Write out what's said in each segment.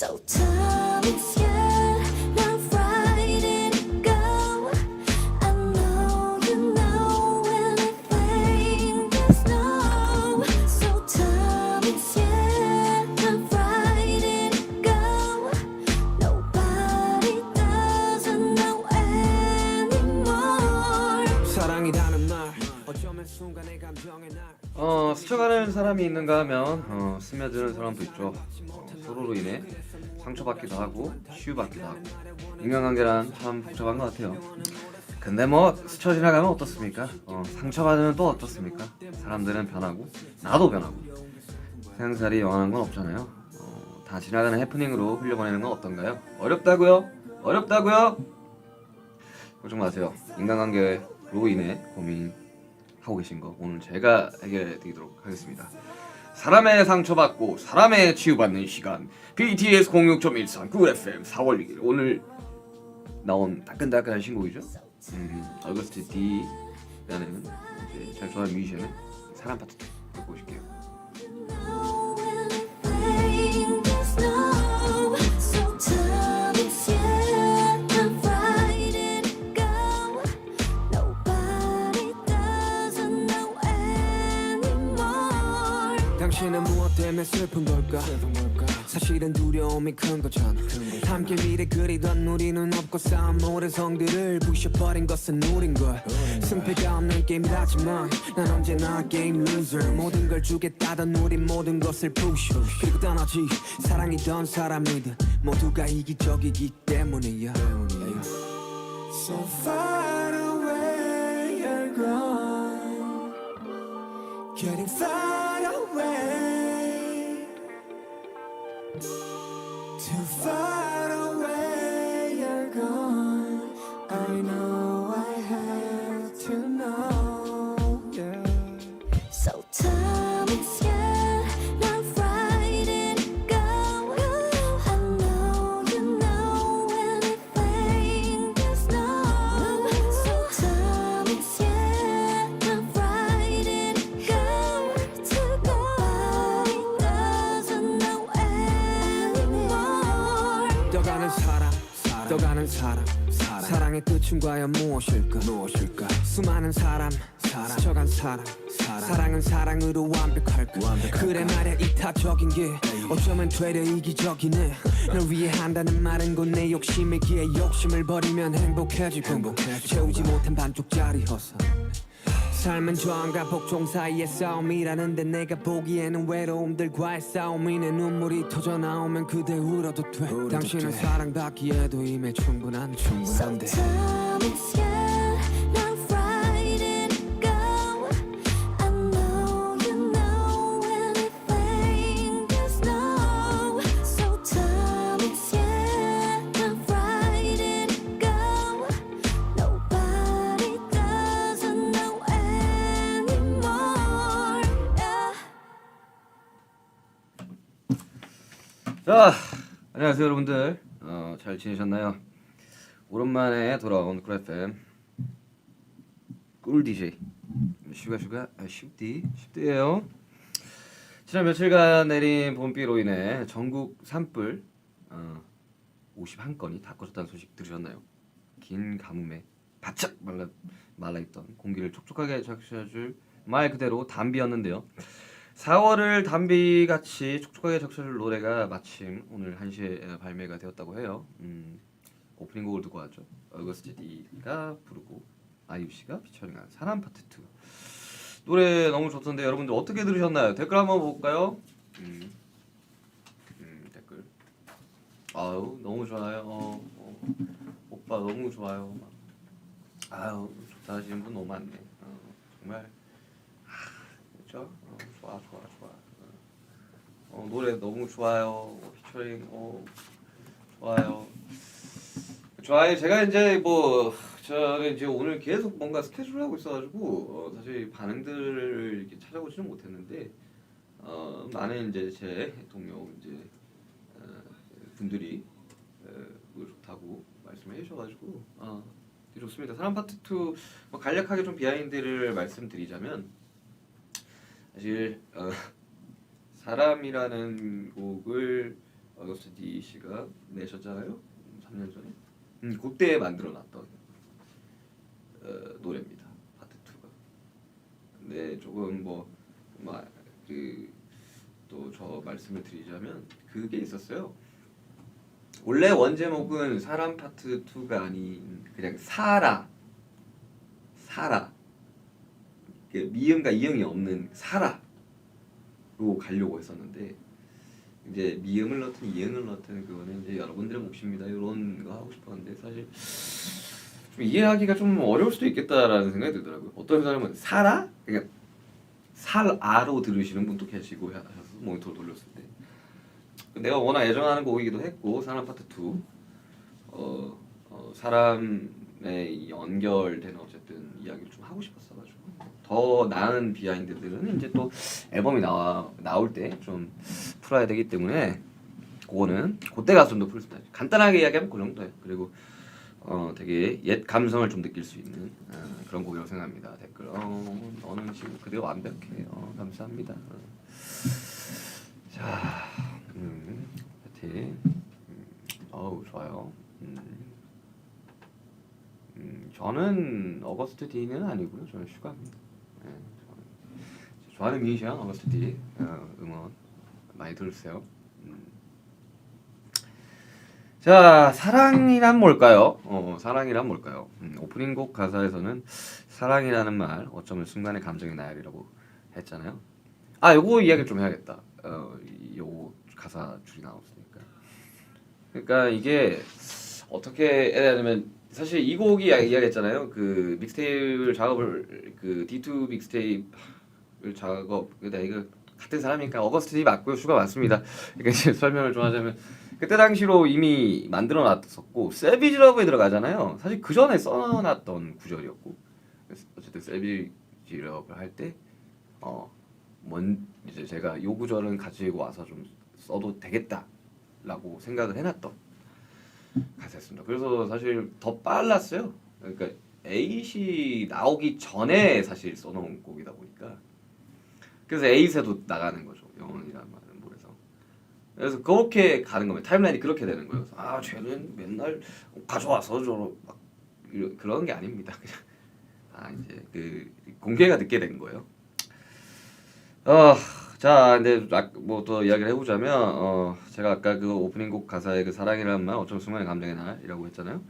So tell me, yeah, now Friday go. I know you know anything there's no. So tell me, yeah, now Friday go. Nobody doesn't know anymore. 사랑이라는 말 어쩌면 순간의 감정의 날 스쳐가는 사람이 있는가 하면 스며드는 사람도 있죠. 서로로 인해 상처받기도 하고 치유받기도 하고 인간관계란 참 복잡한 것 같아요. 근데 뭐 스쳐 지나가면 어떻습니까? 상처받으면 또 어떻습니까? 사람들은 변하고 나도 변하고 세상살이 영원한 건 없잖아요. 다 지나가는 해프닝으로 흘려보내는 건 어떤가요? 어렵다고요? 어렵다고요? 걱정 마세요. 인간관계로 인해 고민하고 계신 거 오늘 제가 해결해 드리도록 하겠습니다. 사람의 상처받고 사람의 치유받는 시간 BTS 06.13 9FM 4월 6일 오늘 나온 따끈따끈한 신곡이죠. 어거스트 D라는 이제 제가 좋아하는 뮤지션의 사람 파트 듣고 오실게요. Know anything there's no. So tell me, yeah, now Friday go. Nobody doesn't know anymore. 당신은 무엇 때문에 슬픈 걸까? 사실은 두려움이 큰 거잖아. 함께 미래 그리던 우리는 없고 쌓은 모든 성들을 부셔버린 것은 우린걸. 승패가 없는 게임이라지만 난 언제나 게임 loser. 모든 걸 주겠다던 우린 모든 것을 push 그리고 떠나지. 사랑이던 사람이든 모두가 이기적이기 때문이야. So far away you're gone, getting far away. Too far away you're gone. I know I have to know, yeah. So tell me, yeah, now Friday go. I know you know anything there's no. So tell me, yeah, now Friday go. Nobody doesn't know anymore. 떠가는 사람, 떠가는 사람. 사랑의 끝은 과연 무엇일까? 수많은 사람, 스쳐간 사람. 사랑은 사랑으로 완벽할까? 그래 말야 이타적인 게 어쩌면 되려 이기적이네. 널 위해 한다는 말은 곧 내 욕심이기에 욕심을 버리면 행복해지고 채우지 못한 반쪽짜리 허사. 삶은 저항과 복종 사이의 싸움이라는데 내가 보기에는 외로움들과의 싸움이네. 눈물이 터져 나오면 그대 울어도 돼. 당신은 사랑받기에도 이미 So 충분한데. tell me, yeah, now Friday go. I know you know anything there's no. So tell me, yeah, now Friday go. Nobody doesn't know anymore. Yeah. 자, 안녕하세요 여러분들. 잘 지내셨나요? 오랜만에 돌아온 쿨 FM 꿀 DJ 슈디예요. 지난 며칠간 내린 봄비로 인해 전국 산불 51건이 다 꺼졌다는 소식 들으셨나요? 긴 가뭄에 바짝 말라있던 공기를 촉촉하게 적셔줄 말 그대로 담비였는데요. 4월을 담비같이 촉촉하게 적셔줄 노래가 마침 오늘 1시에 발매가 되었다고 해요. 오프닝 곡을 듣고 왔죠. 어거스트 D가 부르고 아이유씨가 피처링한 사람 파트 2 노래 너무 좋던데 여러분들 어떻게 들으셨나요? 댓글 한번 볼까요? 댓글 아유 너무 좋아요. 오빠 너무 좋아요. 아유 좋다 하시는 분 너무 많네. 정말 그렇죠? 좋아. 노래 너무 좋아요. 피처링 좋아요. 좋아요. 제가 이제 저는 이제 오늘 계속 뭔가 스케줄을 하고 있어가지고 사실 반응들을 이렇게 찾아보지는 못했는데 많은 이제 제 동료 이제 분들이 노래 좋다고 말씀해 주셔가지고 되게 좋습니다. 사람 파트 2 간략하게 좀 비하인드를 말씀드리자면 사실 사람이라는 곡을 어거스트 D 씨가 내셨잖아요. 3년 전에. 그때 만들어놨던 노래입니다. 파트 2가. 근데 조금 또 저 말씀을 드리자면 그게 있었어요. 원래 원제목은 사람 파트 2가 아닌 그냥 사라 미음과 이응이 없는 사라로 가려고 했었는데 이제 미음을 넣든 이응을 넣든 그거는 이제 여러분들의 몫입니다. 이런 거 하고 싶었는데 사실 좀 이해하기가 좀 어려울 수도 있겠다라는 생각이 들더라고요. 어떤 사람은 사라? 그러니까 살아로 들으시는 분도 계시고 하셔서 모니터를 돌렸을 때 내가 워낙 애정하는 곡이기도 했고 사람 파트 2 사람의 연결된 어쨌든 이야기를 좀 하고 싶었어가지고 더 나은 비하인드들은 이제 또 앨범이 나올 때 좀 풀어야 되기 때문에 그거는 그때 가서 좀 더 풀 수 있다. 간단하게 이야기하면 그 정도예요. 그리고 되게 옛 감성을 좀 느낄 수 있는 그런 곡이라고 생각합니다. 댓글 너는 지금 그대로 완벽해. 감사합니다. 자, 파이팅. 좋아요. 저는 어거스트 D는 아니고요. 저는 슈가입니다. 네, 좋아하는 뮤지션 어거스트 D 응원 많이 들으세요. 자, 사랑이란 뭘까요? 사랑이란 뭘까요? 오프닝 곡 가사에서는 사랑이라는 말 어쩌면 순간의 감정의 나열이라고 했잖아요. 요거 이야기 좀 해야겠다. 요거 가사 줄이 나왔으니까. 그러니까 이게 어떻게 해야 되냐면 사실 이 곡이 이야기했잖아요. 그 믹스테이프를 작업을 그 D2 믹스테이프를 그러니까 이거 같은 사람이니까 어거스트 D 맞고요. 슈가 맞습니다. 그러니까 이제 설명을 좀 하자면 그때 당시로 이미 만들어 놨었고 세비지 러브에 들어가잖아요. 사실 그 전에 써놨던 구절이었고 어쨌든 세비지 러브를 할 때 이제 제가 요 구절은 가지고 와서 좀 써도 되겠다라고 생각을 해놨던 가사였습니다. 그래서 사실 더 빨랐어요. 그러니까 에잇이 나오기 전에 사실 써놓은 곡이다 보니까 그래서 에잇에도 나가는 거죠. 영원이라는 말은 그래서 그렇게 가는 겁니다. 타임라인이 그렇게 되는 거예요. 쟤는 맨날 가져와서 막 그런 게 아닙니다. 그냥 이제 그 공개가 늦게 된 거예요. 자, 근데 뭐 더 이야기를 해보자면 제가 아까 그 오프닝 곡 가사에 그 사랑이라는 말 어쩌면 순간의 감정의 날이라고 했잖아요.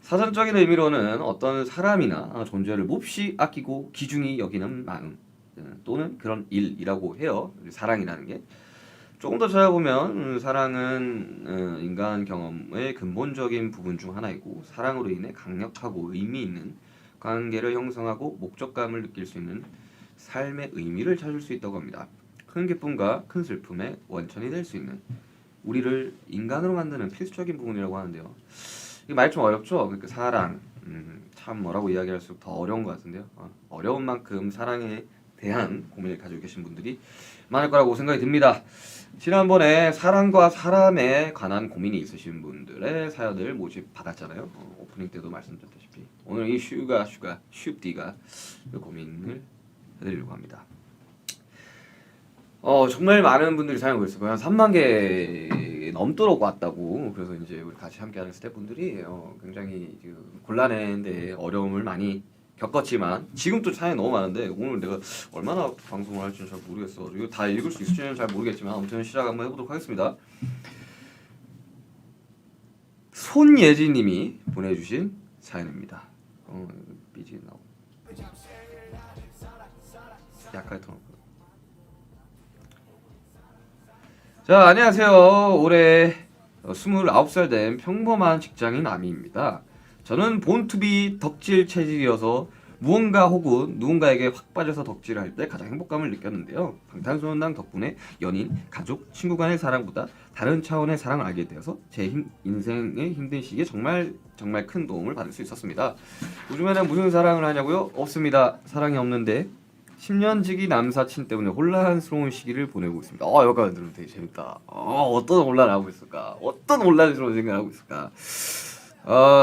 사전적인 의미로는 어떤 사람이나 존재를 몹시 아끼고 귀중히 여기는 마음 또는 그런 일이라고 해요. 사랑이라는 게. 조금 더 찾아보면 사랑은 인간 경험의 근본적인 부분 중 하나이고 사랑으로 인해 강력하고 의미 있는 관계를 형성하고 목적감을 느낄 수 있는 삶의 의미를 찾을 수 있다고 합니다. 큰 기쁨과 큰 슬픔의 원천이 될 수 있는 우리를 인간으로 만드는 필수적인 부분이라고 하는데요. 이게 말이 좀 어렵죠? 그러니까 사랑 참 뭐라고 이야기할수록 더 어려운 것 같은데요. 어려운 만큼 사랑에 대한 고민을 가지고 계신 분들이 많을 거라고 생각이 듭니다. 지난번에 사랑과 사람에 관한 고민이 있으신 분들의 사연을 모집 받았잖아요. 오프닝 때도 말씀드렸다시피 오늘 이 슈디가 그 고민을 해드리려고 합니다. 정말 많은 분들이 사연 보냈어요. 한 3만 개 넘도록 왔다고. 그래서 이제 우리 같이 함께하는 스태프분들이 굉장히 곤란한데 어려움을 많이 겪었지만 지금 또 사연이 너무 많은데 오늘 내가 얼마나 방송을 할지는 잘 모르겠어. 이거 다 읽을 수 있을지는 잘 모르겠지만 아무튼 시작 한번 해보도록 하겠습니다. 손예진님이 보내주신 사연입니다. 삐지 나오. 약간 더. 자, 안녕하세요. 올해 29살 된 평범한 직장인 아미입니다. 저는 본투비 덕질 체질이어서 무언가 혹은 누군가에게 확 빠져서 덕질할 때 가장 행복감을 느꼈는데요. 방탄소년단 덕분에 연인, 가족, 친구 간의 사랑보다 다른 차원의 사랑을 알게 되어서 제 인생의 힘든 시기에 정말 큰 도움을 받을 수 있었습니다. 요즘에는 무슨 사랑을 하냐고요? 없습니다. 사랑이 없는데 10년지기 남사친 때문에 혼란스러운 시기를 보내고 있습니다. 여기까지 들으면 되게 재밌다. 어떤 혼란을 하고 있을까? 어떤 혼란스러운 생각을 하고 있을까?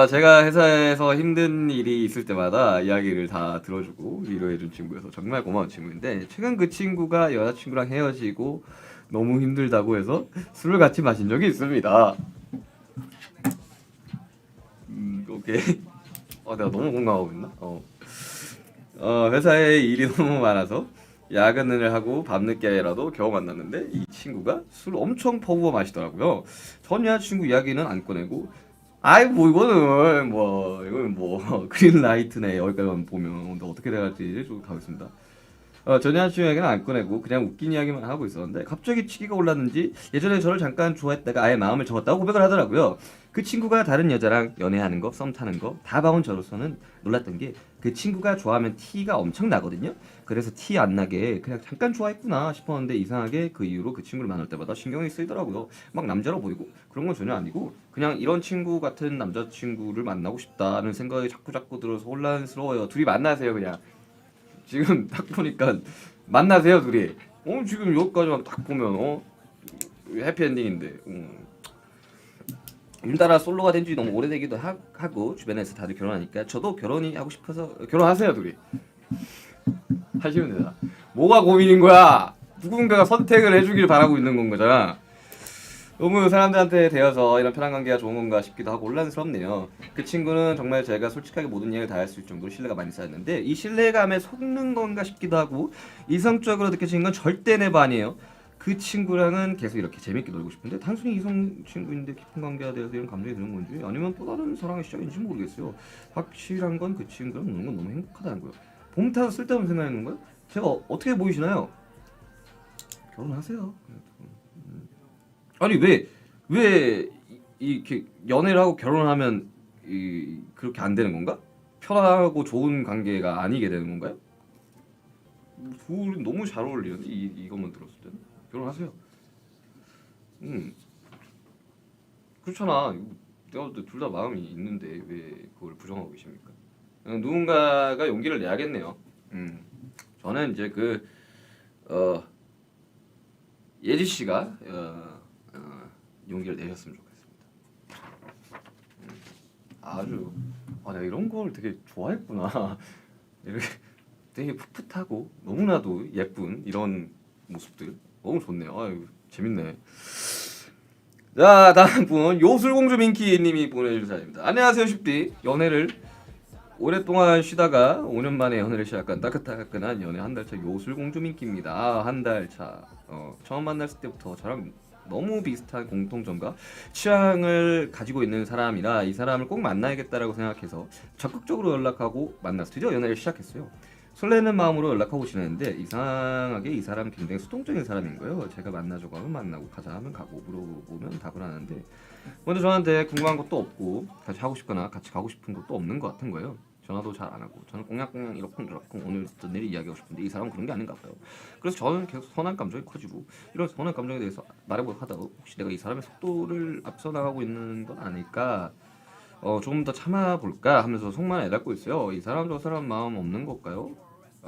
제가 회사에서 힘든 일이 있을 때마다 이야기를 다 들어주고 위로해준 친구여서 정말 고마운 친구인데 최근 그 친구가 여자친구랑 헤어지고 너무 힘들다고 해서 술을 같이 마신 적이 있습니다. 오케이. 내가 너무 공감하고 있나? 회사에 일이 너무 많아서 야근을 하고 밤늦게라도 겨우 만났는데 이 친구가 술 엄청 퍼부어 마시더라고요. 전 여자친구 이야기는 안 꺼내고 아이 뭐 이거는 뭐 그린라이트네 여기까지만 보면 근데 어떻게 돼갈지 좀 가겠습니다. 전 여자친구 이야기는 안 꺼내고 그냥 웃긴 이야기만 하고 있었는데 갑자기 치기가 올랐는지 예전에 저를 잠깐 좋아했다가 아예 마음을 접었다고 고백을 하더라고요. 그 친구가 다른 여자랑 연애하는 거, 썸 타는 거 다 봐온 저로서는 놀랐던 게 그 친구가 좋아하면 티가 엄청 나거든요. 그래서 티 안 나게 그냥 잠깐 좋아했구나 싶었는데 이상하게 그 이후로 그 친구를 만날 때마다 신경이 쓰이더라고요. 막 남자로 보이고 그런 건 전혀 아니고 그냥 이런 친구 같은 남자친구를 만나고 싶다는 생각이 자꾸 들어서 혼란스러워요. 둘이 만나세요 그냥. 지금 딱 보니까 만나세요 둘이. 지금 여기까지만 딱 보면 해피엔딩인데. 일따라 솔로가 된 지 너무 오래되기도 하고 주변에서 다들 결혼하니까 저도 결혼이 하고 싶어서 결혼하세요 둘이. 하시면 되나? 뭐가 고민인 거야? 누군가가 선택을 해주길 바라고 있는 건 거잖아. 너무 사람들한테 대여서 이런 편한 관계가 좋은 건가 싶기도 하고 혼란스럽네요. 그 친구는 정말 제가 솔직하게 모든 이야기를 다 할 수 있을 정도로 신뢰가 많이 쌓였는데 이 신뢰감에 속는 건가 싶기도 하고 이성적으로 느껴지는 건 절대 내바 아니에요. 그 친구랑은 계속 이렇게 재밌게 놀고 싶은데 단순히 이성 친구인데 깊은 관계가 되어서 이런 감정이 드는 건지 아니면 또 다른 사랑의 시작인지 모르겠어요. 확실한 건 그 친구랑 노는 건 너무 행복하다는 거예요. 봄 타서 쓸데없는 생각하는 거예요? 제가 어떻게 보이시나요? 결혼하세요. 아니 왜 이렇게 연애를 하고 결혼하면 그렇게 안 되는 건가? 편하고 좋은 관계가 아니게 되는 건가요? 둘이 너무 잘 어울리는데 이것만 들었을 때는 결혼하세요. 그렇잖아. 내가 둘 다 마음이 있는데 왜 그걸 부정하고 계십니까? 누군가가 용기를 내야겠네요. 저는 이제 예지 씨가 용기를 내셨으면 좋겠습니다. 아주 내가 이런 걸 되게 좋아했구나. 이렇게 되게 풋풋하고 너무나도 예쁜 이런 모습들 너무 좋네요. 아유 재밌네. 자 다음 분 요술공주 민키님이 보내주신 사연입니다. 안녕하세요 슈디. 연애를 오랫동안 쉬다가 5년 만에 연애를 시작한 따끈따끈한 연애 한 달 차 요술공주 민키입니다. 한 달 차. 처음 만났을 때부터 저랑 너무 비슷한 공통점과 취향을 가지고 있는 사람이라 이 사람을 꼭 만나야겠다라고 생각해서 적극적으로 연락하고 만나서 드디어 연애를 시작했어요. 설레는 마음으로 연락하고 지냈는데 이상하게 이 사람 굉장히 수동적인 사람인 거예요. 제가 만나자고 하면 만나고 가자 하면 가고 물어보면 답을 하는데 먼저 저한테 궁금한 것도 없고 같이 하고 싶거나 같이 가고 싶은 것도 없는 것 같은 거예요. 전화도 잘 안 하고 저는 꽁냥꽁냥 이러쿵저러쿵 오늘 어떤 일을 이야기하고 싶은데 이 사람은 그런 게 아닌가 봐요. 그래서 저는 계속 선한 감정이 커지고 이런 선한 감정에 대해서 말해보고 하다가 혹시 내가 이 사람의 속도를 앞서 나가고 있는 건 아닐까 조금 더 참아볼까 하면서 속만 애닫고 있어요. 이 사람 저 사람 마음 없는 걸까요?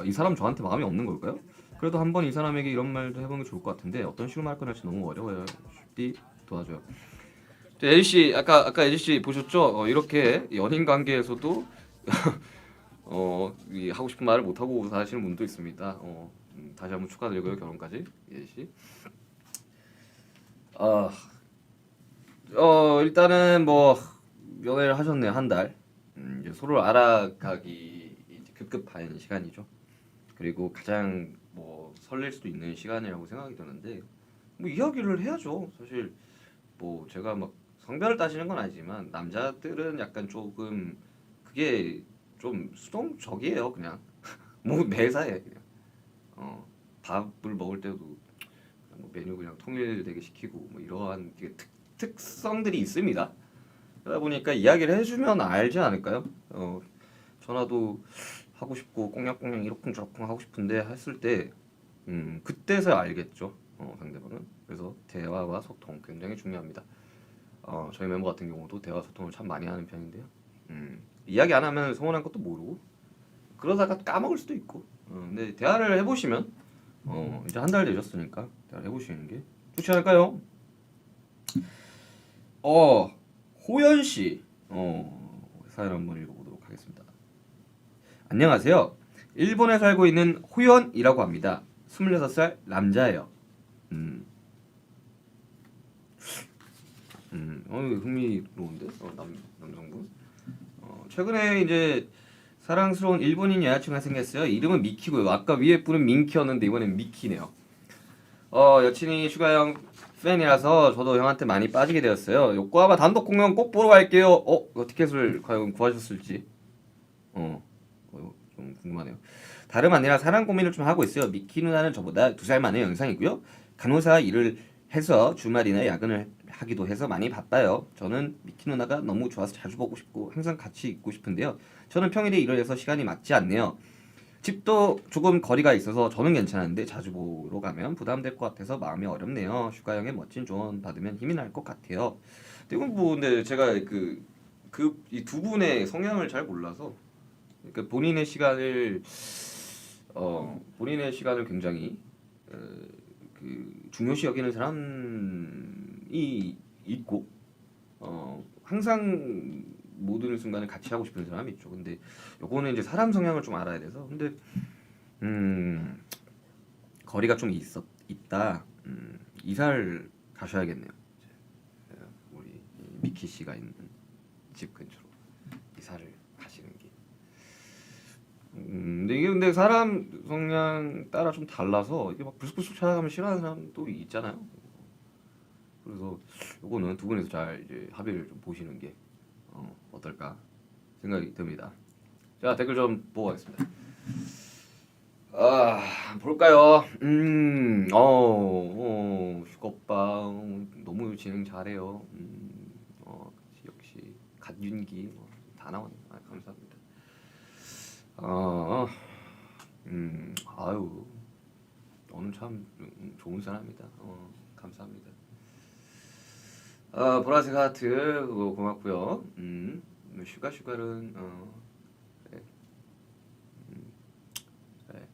이 사람 저한테 마음이 없는 걸까요? 그래도 한번 이 사람에게 이런 말도 해보는 게 좋을 것 같은데 어떤 식으로 말 꺼낼지 너무 어려워요. 쉽디 도와줘요. 에리 씨 아까 에리 씨 보셨죠? 이렇게 연인 관계에서도 이 하고 싶은 말을 못 하고 사시는 분도 있습니다. 다시 한번 축하드리고요 결혼까지 에리 씨. 일단은 뭐 연애를 하셨네요 한 달. 이제 서로 알아가기 이제 급급한 시간이죠. 그리고 가장 뭐 설렐 수도 있는 시간이라고 생각이 드는데 뭐 이야기를 해야죠. 사실 뭐 제가 막 성별을 따지는 건 아니지만 남자들은 약간 조금 그게 좀 수동적이에요 그냥 뭐 매사에 그냥 밥을 먹을 때도 뭐 메뉴 그냥 통일되게 시키고 뭐 이러한 특성들이 있습니다. 그러다 보니까 이야기를 해주면 알지 않을까요? 전화도 하고 싶고 꽁냥꽁냥 이러쿵저러쿵 하고 싶은데 했을 때 그때서야 알겠죠 상대방은. 그래서 대화와 소통 굉장히 중요합니다. 저희 멤버 같은 경우도 대화 소통을 참 많이 하는 편인데요. 이야기 안 하면 서운한 것도 모르고 그러다가 까먹을 수도 있고 근데 대화를 해보시면 이제 한 달 되셨으니까 대화를 해보시는 게 좋지 않을까요? 호연씨 사연 한번 읽어보도록 하겠습니다. 안녕하세요. 일본에 살고 있는 호연이라고 합니다. 26살 남자예요. 흥미로운데 남성분. 최근에 이제 사랑스러운 일본인 여자친구가 생겼어요. 이름은 미키고요. 아까 위에 분은 민키였는데 이번엔 미키네요. 여친이 슈가 형 팬이라서 저도 형한테 많이 빠지게 되었어요. 요코하마 단독 공연 꼭 보러 갈게요. 티켓을 과연 구하셨을지 좀 궁금하네요. 다름 아니라 사랑 고민을 좀 하고 있어요. 미키 누나는 저보다 2살 많은 영상이고요. 간호사 일을 해서 주말이나 야근을 하기도 해서 많이 바빠요. 저는 미키 누나가 너무 좋아서 자주 보고 싶고 항상 같이 있고 싶은데요. 저는 평일에 일을 해서 시간이 맞지 않네요. 집도 조금 거리가 있어서 저는 괜찮은데 자주 보러 가면 부담될 것 같아서 마음이 어렵네요. 슈가 형의 멋진 조언 받으면 힘이 날 것 같아요. 이건 뭐 근데 제가 이 두 분의 성향을 잘 몰라서 그러니까 본인의 시간을 굉장히 중요시 여기는 사람이 있고 항상 모든 순간을 같이 하고 싶은 사람이 있죠. 근데 요거는 이제 사람 성향을 좀 알아야 돼서 근데 거리가 좀 있다. 이사를 가셔야겠네요. 우리 미키 씨가 있는 집 근처로 이사를 가시는 게. 근데 이게 근데 사람 성향 따라 좀 달라서 이게 막 불쑥불쑥 찾아가면 싫어하는 사람도 있잖아요. 그래서 요거는 두 분이서 잘 이제 합의를 좀 보시는 게 어떨까 생각이 듭니다. 자, 댓글 좀 보고 가겠습니다. 볼까요? 슈거빠 너무 진행 잘해요. 역시 갓윤기 다 나왔네. 감사합니다. 아유, 너는 참 좋은 사람이다. 감사합니다. 보라색 하트 그거 고맙고요. 슈가는 그래. 그래.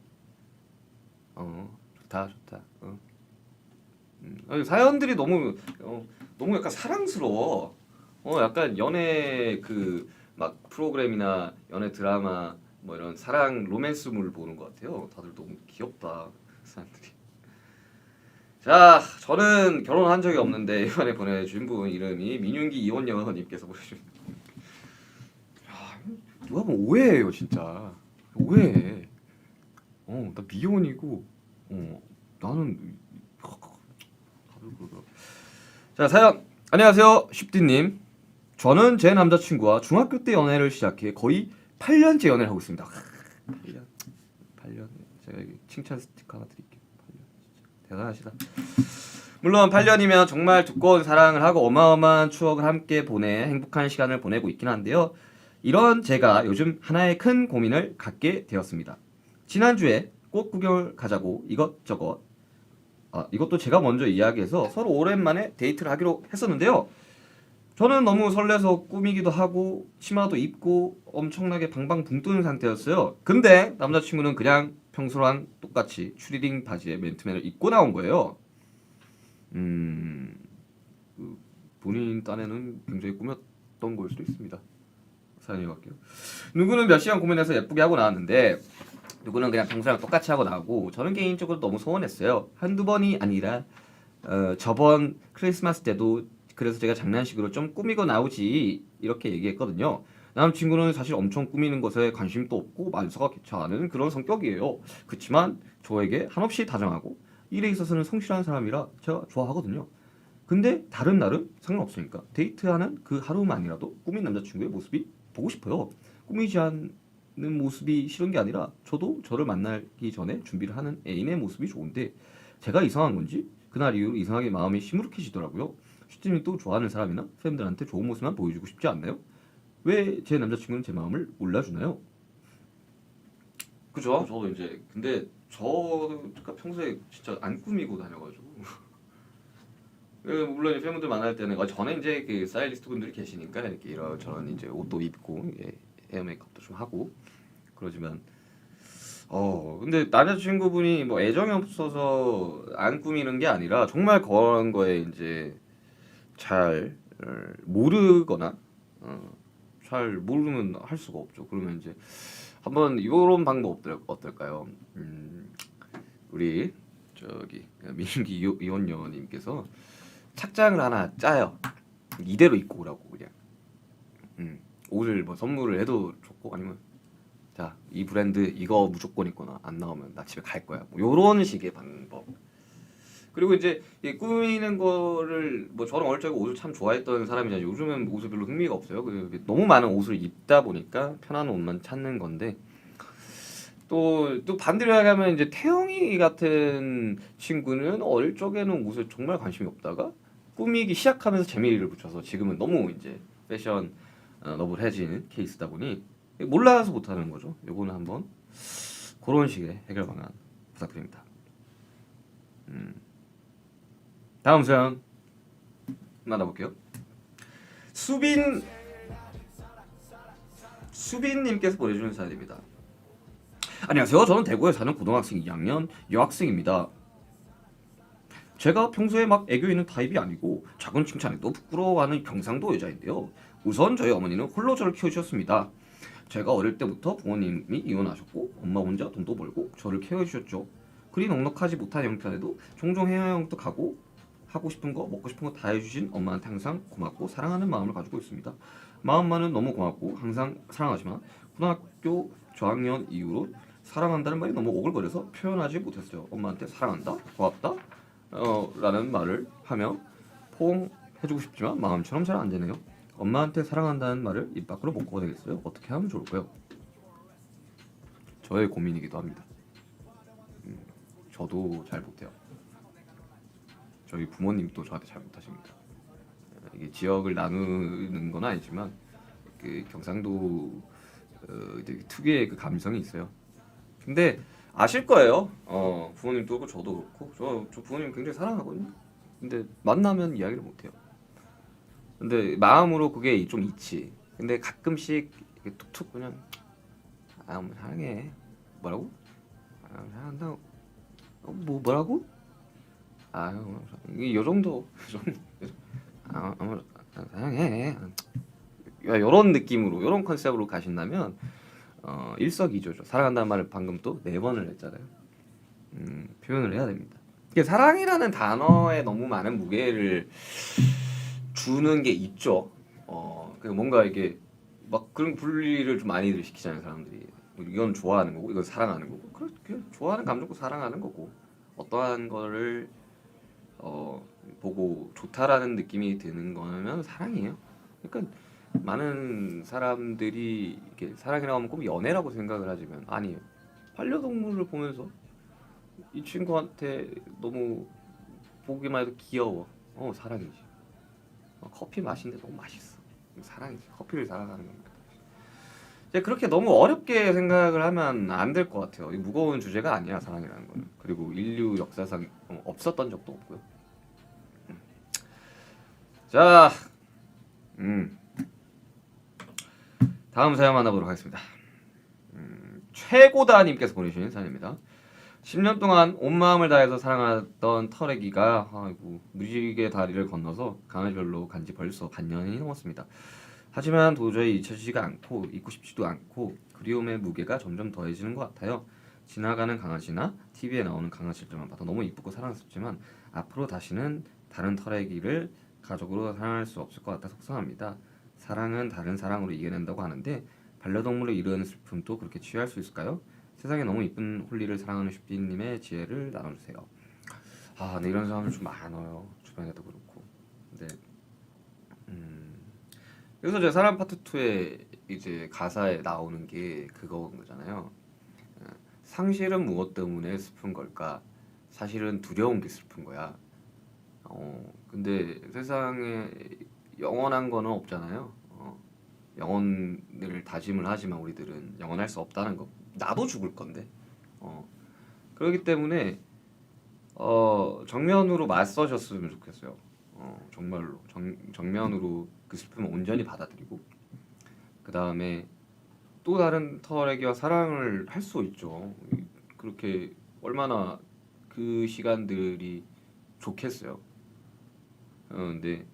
좋다. 사연들이 너무 약간 사랑스러워. 약간 연애 막 프로그램이나 연애 드라마 뭐 이런 사랑 로맨스물 보는 것 같아요. 다들 너무 귀엽다 사람들이. 자, 저는 결혼한 적이 없는데 이번에 보내주신 분 이름이 민윤기 이원녀님께서 보내주신. 누가 보면 오해해요 진짜. 오해해. 나 미혼이고 나는 다들 그러더라고. 자, 사연 안녕하세요 쉽디님. 저는 제 남자친구와 중학교 때 연애를 시작해 거의 8년째 연애를 하고 있습니다. 8년 제가 여기 칭찬 스티커 하나 드릴게요. 8년 대단하시다. 물론 8년이면 정말 두꺼운 사랑을 하고 어마어마한 추억을 함께 보내 행복한 시간을 보내고 있긴 한데요. 이런 제가 요즘 하나의 큰 고민을 갖게 되었습니다. 지난주에 꽃 구경을 가자고 이것저것 이것도 제가 먼저 이야기해서 서로 오랜만에 데이트를 하기로 했었는데요. 저는 너무 설레서 꾸미기도 하고 치마도 입고 엄청나게 방방 붕 뜨는 상태였어요. 근데 남자친구는 그냥 평소랑 똑같이 추리닝 바지에 맨투맨을 입고 나온 거예요. 본인 딴에는 굉장히 꾸몄던 걸 수도 있습니다. 사연이 갈게요. 누구는 몇 시간 고민해서 예쁘게 하고 나왔는데 누구는 그냥 평소랑 똑같이 하고 나오고 저는 개인적으로 너무 서운했어요. 한두 번이 아니라 저번 크리스마스 때도 그래서 제가 장난식으로 좀 꾸미고 나오지 이렇게 얘기했거든요. 남친구는 사실 엄청 꾸미는 것에 관심도 없고 만사가 괜찮은 그런 성격이에요. 그렇지만 저에게 한없이 다정하고 일에 있어서는 성실한 사람이라 제가 좋아하거든요. 근데 다른 날은 상관없으니까 데이트하는 그 하루만이라도 꾸민 남자친구의 모습이 보고 싶어요. 꾸미지 않는 모습이 싫은 게 아니라 저도 저를 만나기 전에 준비를 하는 애인의 모습이 좋은데 제가 이상한 건지 그날 이후로 이상하게 마음이 시무룩해지더라고요. 슈팅이 또 좋아하는 사람이나 팬들한테 좋은 모습만 보여주고 싶지 않나요? 왜 제 남자친구는 제 마음을 몰라주나요? 그죠? 저도 이제 근데 저가 평소에 진짜 안 꾸미고 다녀가지고 물론 팬분들 만날 때는 전에 이제 그 스타일리스트 분들이 계시니까 이렇게 이런저런 이제 옷도 입고 헤어 메이크업도 좀 하고 그러지만 근데 남자친구분이 뭐 애정이 없어서 안 꾸미는 게 아니라 정말 그런 거에 이제 잘 모르거나 잘 모르면 할 수가 없죠. 그러면 이제 한번 이런 방법 어떨까요? 우리 저기 민기 이원녀님께서 착장을 하나 짜요. 이대로 입고 오라고 그냥. 옷을 뭐 선물을 해도 좋고 아니면 자 이 브랜드 이거 무조건 입거나 안 나오면 나 집에 갈 거야. 뭐 요런 식의 방법. 그리고 이제 이 꾸미는 거를 뭐 저는 어릴 적에 옷을 참 좋아했던 사람이잖아요. 요즘은 옷에 별로 흥미가 없어요. 너무 많은 옷을 입다 보니까 편한 옷만 찾는 건데 또 반대로 얘기하면 이제 태영이 같은 친구는 어릴 적에는 옷에 정말 관심이 없다가 꾸미기 시작하면서 재미를 붙여서 지금은 너무 이제 패션 너블해진 케이스다 보니 몰라서 못하는 거죠. 요거는 한번 그런 식의 해결 방안 부탁드립니다. 다음 사연 만나볼게요. 수빈님께서 보내주는 사연입니다. 안녕하세요. 저는 대구에 사는 고등학생 2학년 여학생입니다. 제가 평소에 막 애교 있는 타입이 아니고 작은 칭찬에도 부끄러워하는 경상도 여자인데요. 우선 저희 어머니는 홀로 저를 키워주셨습니다. 제가 어릴 때부터 부모님이 이혼하셨고 엄마 혼자 돈도 벌고 저를 케어해주셨죠. 그리 넉넉하지 못한 형편에도 종종 해외여행도 가고 하고 싶은 거 먹고 싶은 거 다 해주신 엄마한테 항상 고맙고 사랑하는 마음을 가지고 있습니다. 마음만은 너무 고맙고 항상 사랑하지만 고등학교 저학년 이후로 사랑한다는 말이 너무 오글거려서 표현하지 못했어요. 엄마한테 사랑한다, 고맙다 라는 말을 하며 포옹해주고 싶지만 마음처럼 잘 안 되네요. 엄마한테 사랑한다는 말을 입 밖으로 못 꺼내겠어요. 어떻게 하면 좋을까요? 저의 고민이기도 합니다. 저도 잘 못해요. 저희 부모님도 저한테 잘 못하십니다. 이게 지역을 나누는 건 아니지만 그 경상도 되게 특유의 그 감성이 있어요. 근데 아실 거예요. 부모님도 그렇고 저도 그렇고 저 부모님 굉장히 사랑하거든요. 근데 만나면 이야기를 못해요. 근데 마음으로 그게 좀 있지. 근데 가끔씩 이렇게 툭툭 그냥 엄마 사랑해. 뭐라고? 사랑한다고. 뭐라고? 이게 요 정도. 사랑해. 이런 느낌으로, 이런 컨셉으로 가신다면 일석이조죠. 사랑한다는 말을 방금 또 4번을 했잖아요. 표현을 해야 됩니다. 이게 사랑이라는 단어에 너무 많은 무게를 주는 게 있죠. 뭔가 이게 막 그런 분리를 좀 많이들 시키잖아요, 사람들이. 이건 좋아하는 거고, 이건 사랑하는 거고. 그렇게 좋아하는 감정도 사랑하는 거고, 어떠한 거를 보고 좋다라는 느낌이 드는 거면 사랑이에요. 그러니까 많은 사람들이 이렇게 사랑이라고 하면 꼭 연애라고 생각을 하지만 아니에요. 반려동물을 보면서 이 친구한테 너무 보기만 해도 귀여워. 사랑이지. 커피 마시는데 너무 맛있어. 사랑이지. 커피를 사랑하는 겁니다. 이제 그렇게 너무 어렵게 생각을 하면 안 될 것 같아요. 무거운 주제가 아니야, 사랑이라는 거는. 그리고 인류 역사상 없었던 적도 없고요. 자, 다음 사연 만나보도록 하겠습니다. 최고다님께서 보내주신 사연입니다. 10년 동안 온 마음을 다해서 사랑하던 털애기가 무지개 다리를 건너서 강아지별로 간지 벌써 반년이 넘었습니다. 하지만 도저히 잊혀지지가 않고 잊고 싶지도 않고 그리움의 무게가 점점 더해지는 것 같아요. 지나가는 강아지나 TV에 나오는 강아지들만 봐도 너무 이쁘고 사랑스럽지만 앞으로 다시는 다른 털애기를 가족으로 사랑할 수 없을 것 같아 속상합니다. 사랑은 다른 사랑으로 이겨낸다고 하는데 반려동물을 이루는 슬픔도 그렇게 취할 수 있을까요? 세상에 너무 이쁜 홀리를 사랑하는 슈피님의 지혜를 나눠주세요. 근데 이런 사람들 좀 많아요. 주변에도 그렇고. 근데 그래서 제 사람 파트 2에 이제 가사에 나오는 게 그거인 거잖아요. 상실은 무엇 때문에 슬픈 걸까? 사실은 두려운 게 슬픈 거야. 근데 세상에 영원한 거는 없잖아요. 영원을 다짐을 하지만 우리들은 영원할 수 없다는 거. 나도 죽을 건데. 그렇기 때문에 정면으로 맞서셨으면 좋겠어요. 정말로 정면으로 그 슬픔을 온전히 받아들이고 그 다음에 또 다른 털애기와 사랑을 할 수 있죠. 그렇게 얼마나 그 시간들이 좋겠어요. 근데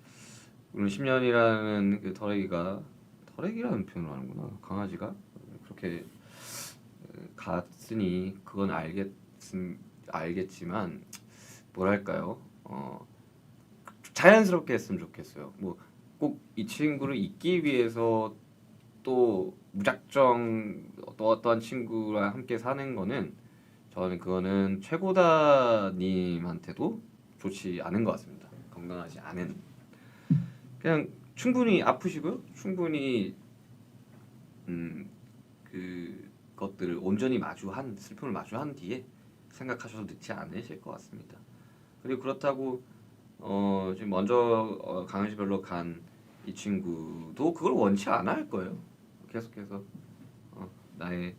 오늘 10년이라는 그 털애기라는 표현을 하는구나. 강아지가 그렇게 갔으니 그건 알겠지만 뭐랄까요? 자연스럽게 했으면 좋겠어요. 뭐 꼭 이 친구를 잊기 위해서 또 무작정 어떠한 친구랑 함께 사는 거는 저는 그거는 최고다님한테도 좋지 않은 것 같습니다. 건강하지 않은. 그냥 충분히 아프시고요. 충분히 그것들을 온전히 마주한 슬픔을 마주한 뒤에 생각하셔도 늦지 않으실 것 같습니다. 그리고 그렇다고 지금 먼저 강아지별로 간 이 친구도 그걸 원치 않아 할 거예요. 계속해서 나랑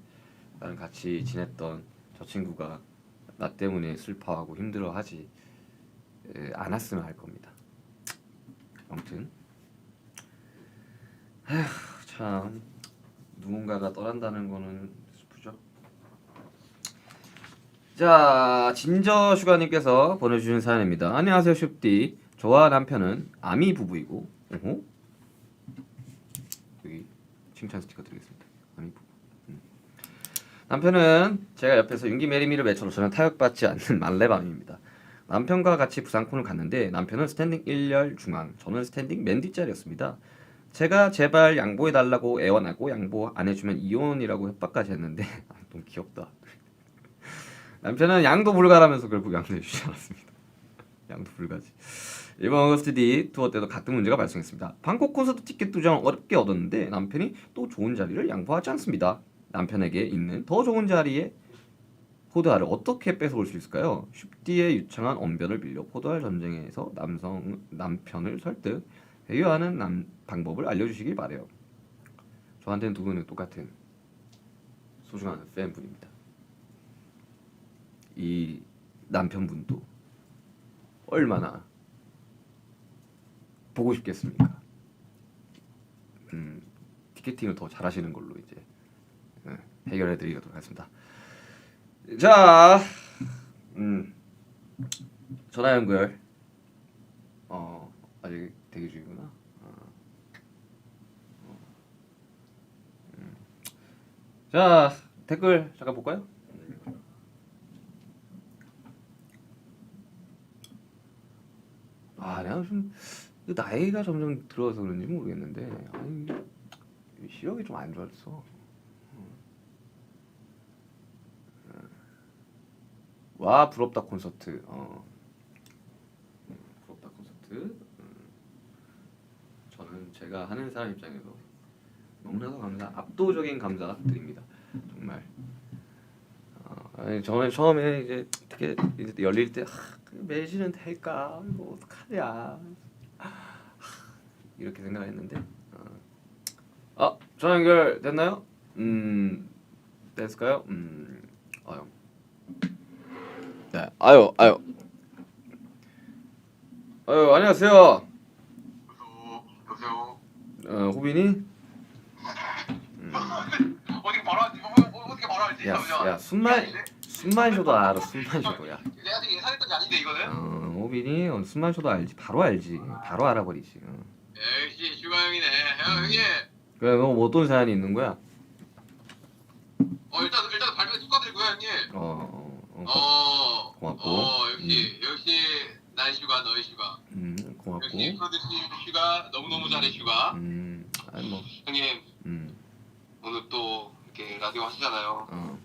같이 지냈던 저 친구가 나 때문에 슬퍼하고 힘들어하지 않았으면 할 겁니다. 아무튼 참 누군가가 떠난다는 거는 슬프죠. 자, 진저슈가님께서 보내주신 사연입니다. 안녕하세요 슈띠. 저와 남편은 아미 부부이고 여기 칭찬 스티커 드리겠습니다. 아미 부부. 남편은 제가 옆에서 윤기 메리미를 외쳐도 저는 타격받지 않는 말레밤입니다. 남편과 같이 부산콘을 갔는데 남편은 스탠딩 1열 중앙, 저는 스탠딩 맨 뒷자리였습니다. 제가 제발 양보해달라고 애원하고 양보 안 해주면 이혼이라고 협박까지 했는데 너무 귀엽다. 남편은 양도 불가라면서 결국 양도 해주지 않았습니다. 양도 불가지. 이번 어거스트 D 투어 때도 같은 문제가 발생했습니다. 방콕 콘서트 티켓 2장 어렵게 얻었는데 남편이 또 좋은 자리를 양보하지 않습니다. 남편에게 있는 더 좋은 자리에 포도알을 어떻게 뺏어올 수 있을까요? 슈띠의 유창한 언변을 빌려 포도알 전쟁에서 남편을 설득 회유하는 방법을 알려주시길 바래요. 저한테는 두 분은 똑같은 소중한 팬분입니다. 이 남편분도 얼마나 보고 싶겠습니까? 티켓팅을 더 잘하시는 걸로 이제 해결해드리도록 하겠습니다. 자, 전화 연결. 아직 대기 중이구나. 자, 댓글 잠깐 볼까요? 내가 좀 나이가 점점 들어서 그런지 모르겠는데 시력이 좀 안 좋았어. 와, 부럽다 콘서트. 부럽다 콘서트. 저는 제가 하는 사람 입장에서 너무나도 압도적인 감사 드립니다. 정말. 저는 처음에 이제 어떻게 이제 열릴 때 매진은 될까? 이거 어떡하냐? 이렇게 생각했는데 전화 연결 됐나요? 됐을까요? 네. 아유. 안녕하세요. 여보세요. 호빈이? 어떻게 바로 하지? 어떻게 바로 하지? 야, 숨만 쉬어도 알아. 숨만 쉬어도 야. 내가 지금 예상했던 게 아닌데 이거는? 호빈이 숨만 쉬어도 알지. 바로 알지. 바로 알아버리지. 역시 슈가 형이네. 형님. 그래, 너 뭐 어떤 사연이 있는 거야? 일단 발표 축하드리고요 형님. 고맙고. 역시 나의 슈가 너의 슈가. 고맙고. 역시 프로듀스 슈가 너무너무 잘해 슈가. 아니 뭐. 형님. 오늘 또 이렇게 라디오 하시잖아요.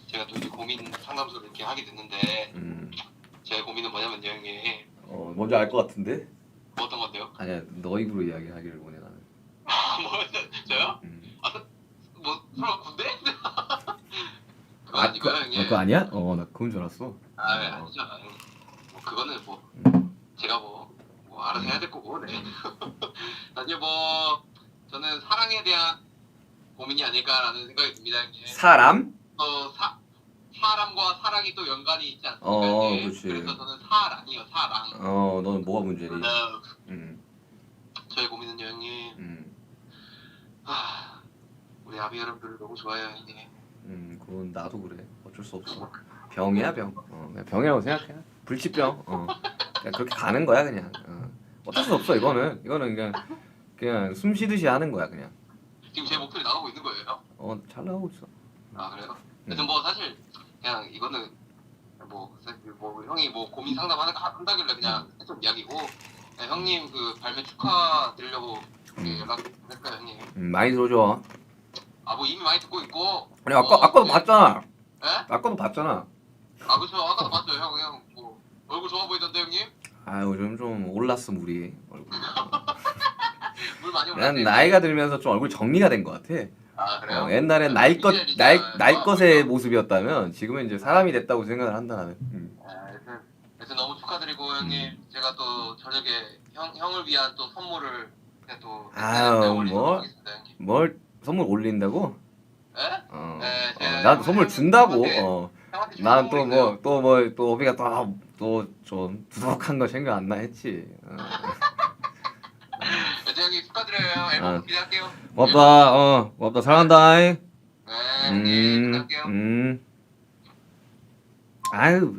제가 또 이제 고민 상담소를 이렇게 하게 됐는데 제 고민은 뭐냐면요 형님. 뭔지 알 것 같은데? 뭐 어떤 건데요? 아니야, 너 입으로 이야기하기를 원해 나는. 뭐 저요? 뭐 설마 군대? 그거 아니고요 형님. 그거 아니야? 나 그건 줄 알았어. 아니죠. 뭐 그거는 뭐 제가 뭐 알아서 해야 될 거고. 네. 아니 뭐 저는 사랑에 대한 고민이 아닐까라는 생각이 듭니다 형님. 사람? 사람과 사랑이 또 연관이 있지 않습니까? 형님? 그렇지. 그래서 저는 사랑이요 사랑. 너는 뭐가 문제니? 저의 고민은요 형님. 우리 아비 여러분들을 너무 좋아해요 형님. 그건 나도 그래. 어쩔 수 없어. 병이야 병. 그냥 병이라고 생각해. 불치병. 그냥 그렇게 가는 거야 그냥. 어쩔 수 없어 이거는 그냥 숨 쉬듯이 하는 거야 그냥. 지금 제 목소리 나오고 있는 거예요? 잘 나오고 있어. 그래요? 그래서 뭐 사실 그냥 이거는 뭐 형이 뭐 고민 상담 한다길래 그냥 했던 이야기고 네, 형님 그 발매 축하드리려고 연락했어요 형님. 많이 들어줘. 아 뭐 이미 많이 듣고 있고. 아니 아까도 네. 봤잖아. 예? 아까도 봤잖아. 아 그쵸 아까도 봤어요 형 뭐 얼굴 좋아 보이던데 형님? 아유 요즘 좀 올랐어 물이. 얼굴. 물 많이 난 올랐어요. 나이가 들면서 좀 얼굴 정리가 된 것 같아. 아 그래요? 옛날엔 날 것의 모습이었다면 지금은 이제 사람이 됐다고 생각을 한다 나는. 여튼 너무 축하드리고 형님 제가 또 저녁에 형을 위한 또 선물을 또 아유, 올리도록 뭐? 하겠습니다 형님. 뭘 선물 올린다고? 예? 어. 네, 제가 난 선물 준다고. 형한테 줄 난 선물이 있어요. 또 어비가 또 좀 두둑한 거 생각 안 나 했지. 여튼 형님 축하드려요. 앨범 기대할게요. 고맙다 사랑한다. 네 형님 부탁할게요. 아유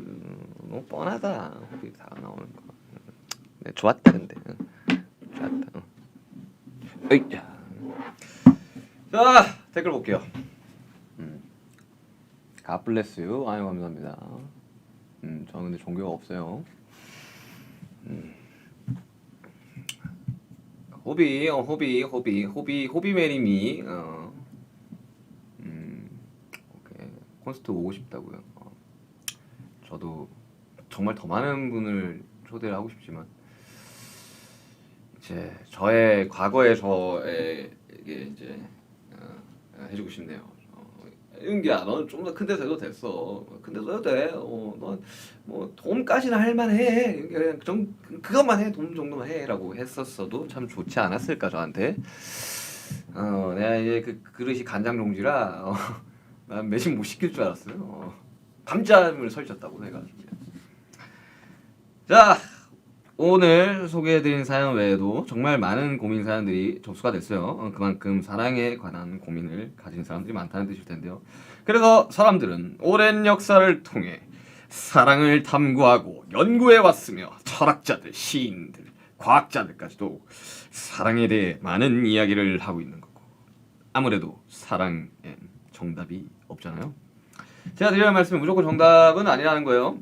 너무 뻔하다. 호비 다 나오는 거. 네, 좋았다 근데. 좋았다. 으이. 자 댓글 볼게요. God bless you. 아유 감사합니다. 저는 근데 종교가 없어요. 호비 메리미. 오케이. 콘서트 오고 싶다고요. 저도 정말 더 많은 분을 초대를 하고 싶지만 이제 저의 과거의 저에게 이제 해주고 싶네요. 윤기야, 너는 좀 더 큰 데서 해도 됐어. 큰 데서 해도 돼. 넌 뭐 돔까지는 할만해. 그냥 그것만 해. 돔 정도만 해라고 했었어도 참 좋지 않았을까 저한테. 내가 이제 그 그릇이 간장 종지라 난 매진 못 시킬 줄 알았어요. 감잠을 설쳤다고 해가지고. 자, 오늘 소개해드린 사연 외에도 정말 많은 고민 사연들이 접수가 됐어요. 그만큼 사랑에 관한 고민을 가진 사람들이 많다는 뜻일 텐데요. 그래서 사람들은 오랜 역사를 통해 사랑을 탐구하고 연구해 왔으며 철학자들, 시인들, 과학자들까지도 사랑에 대해 많은 이야기를 하고 있는 거고 아무래도 사랑엔 정답이 없잖아요. 제가 드리는 말씀은 무조건 정답은 아니라는 거예요.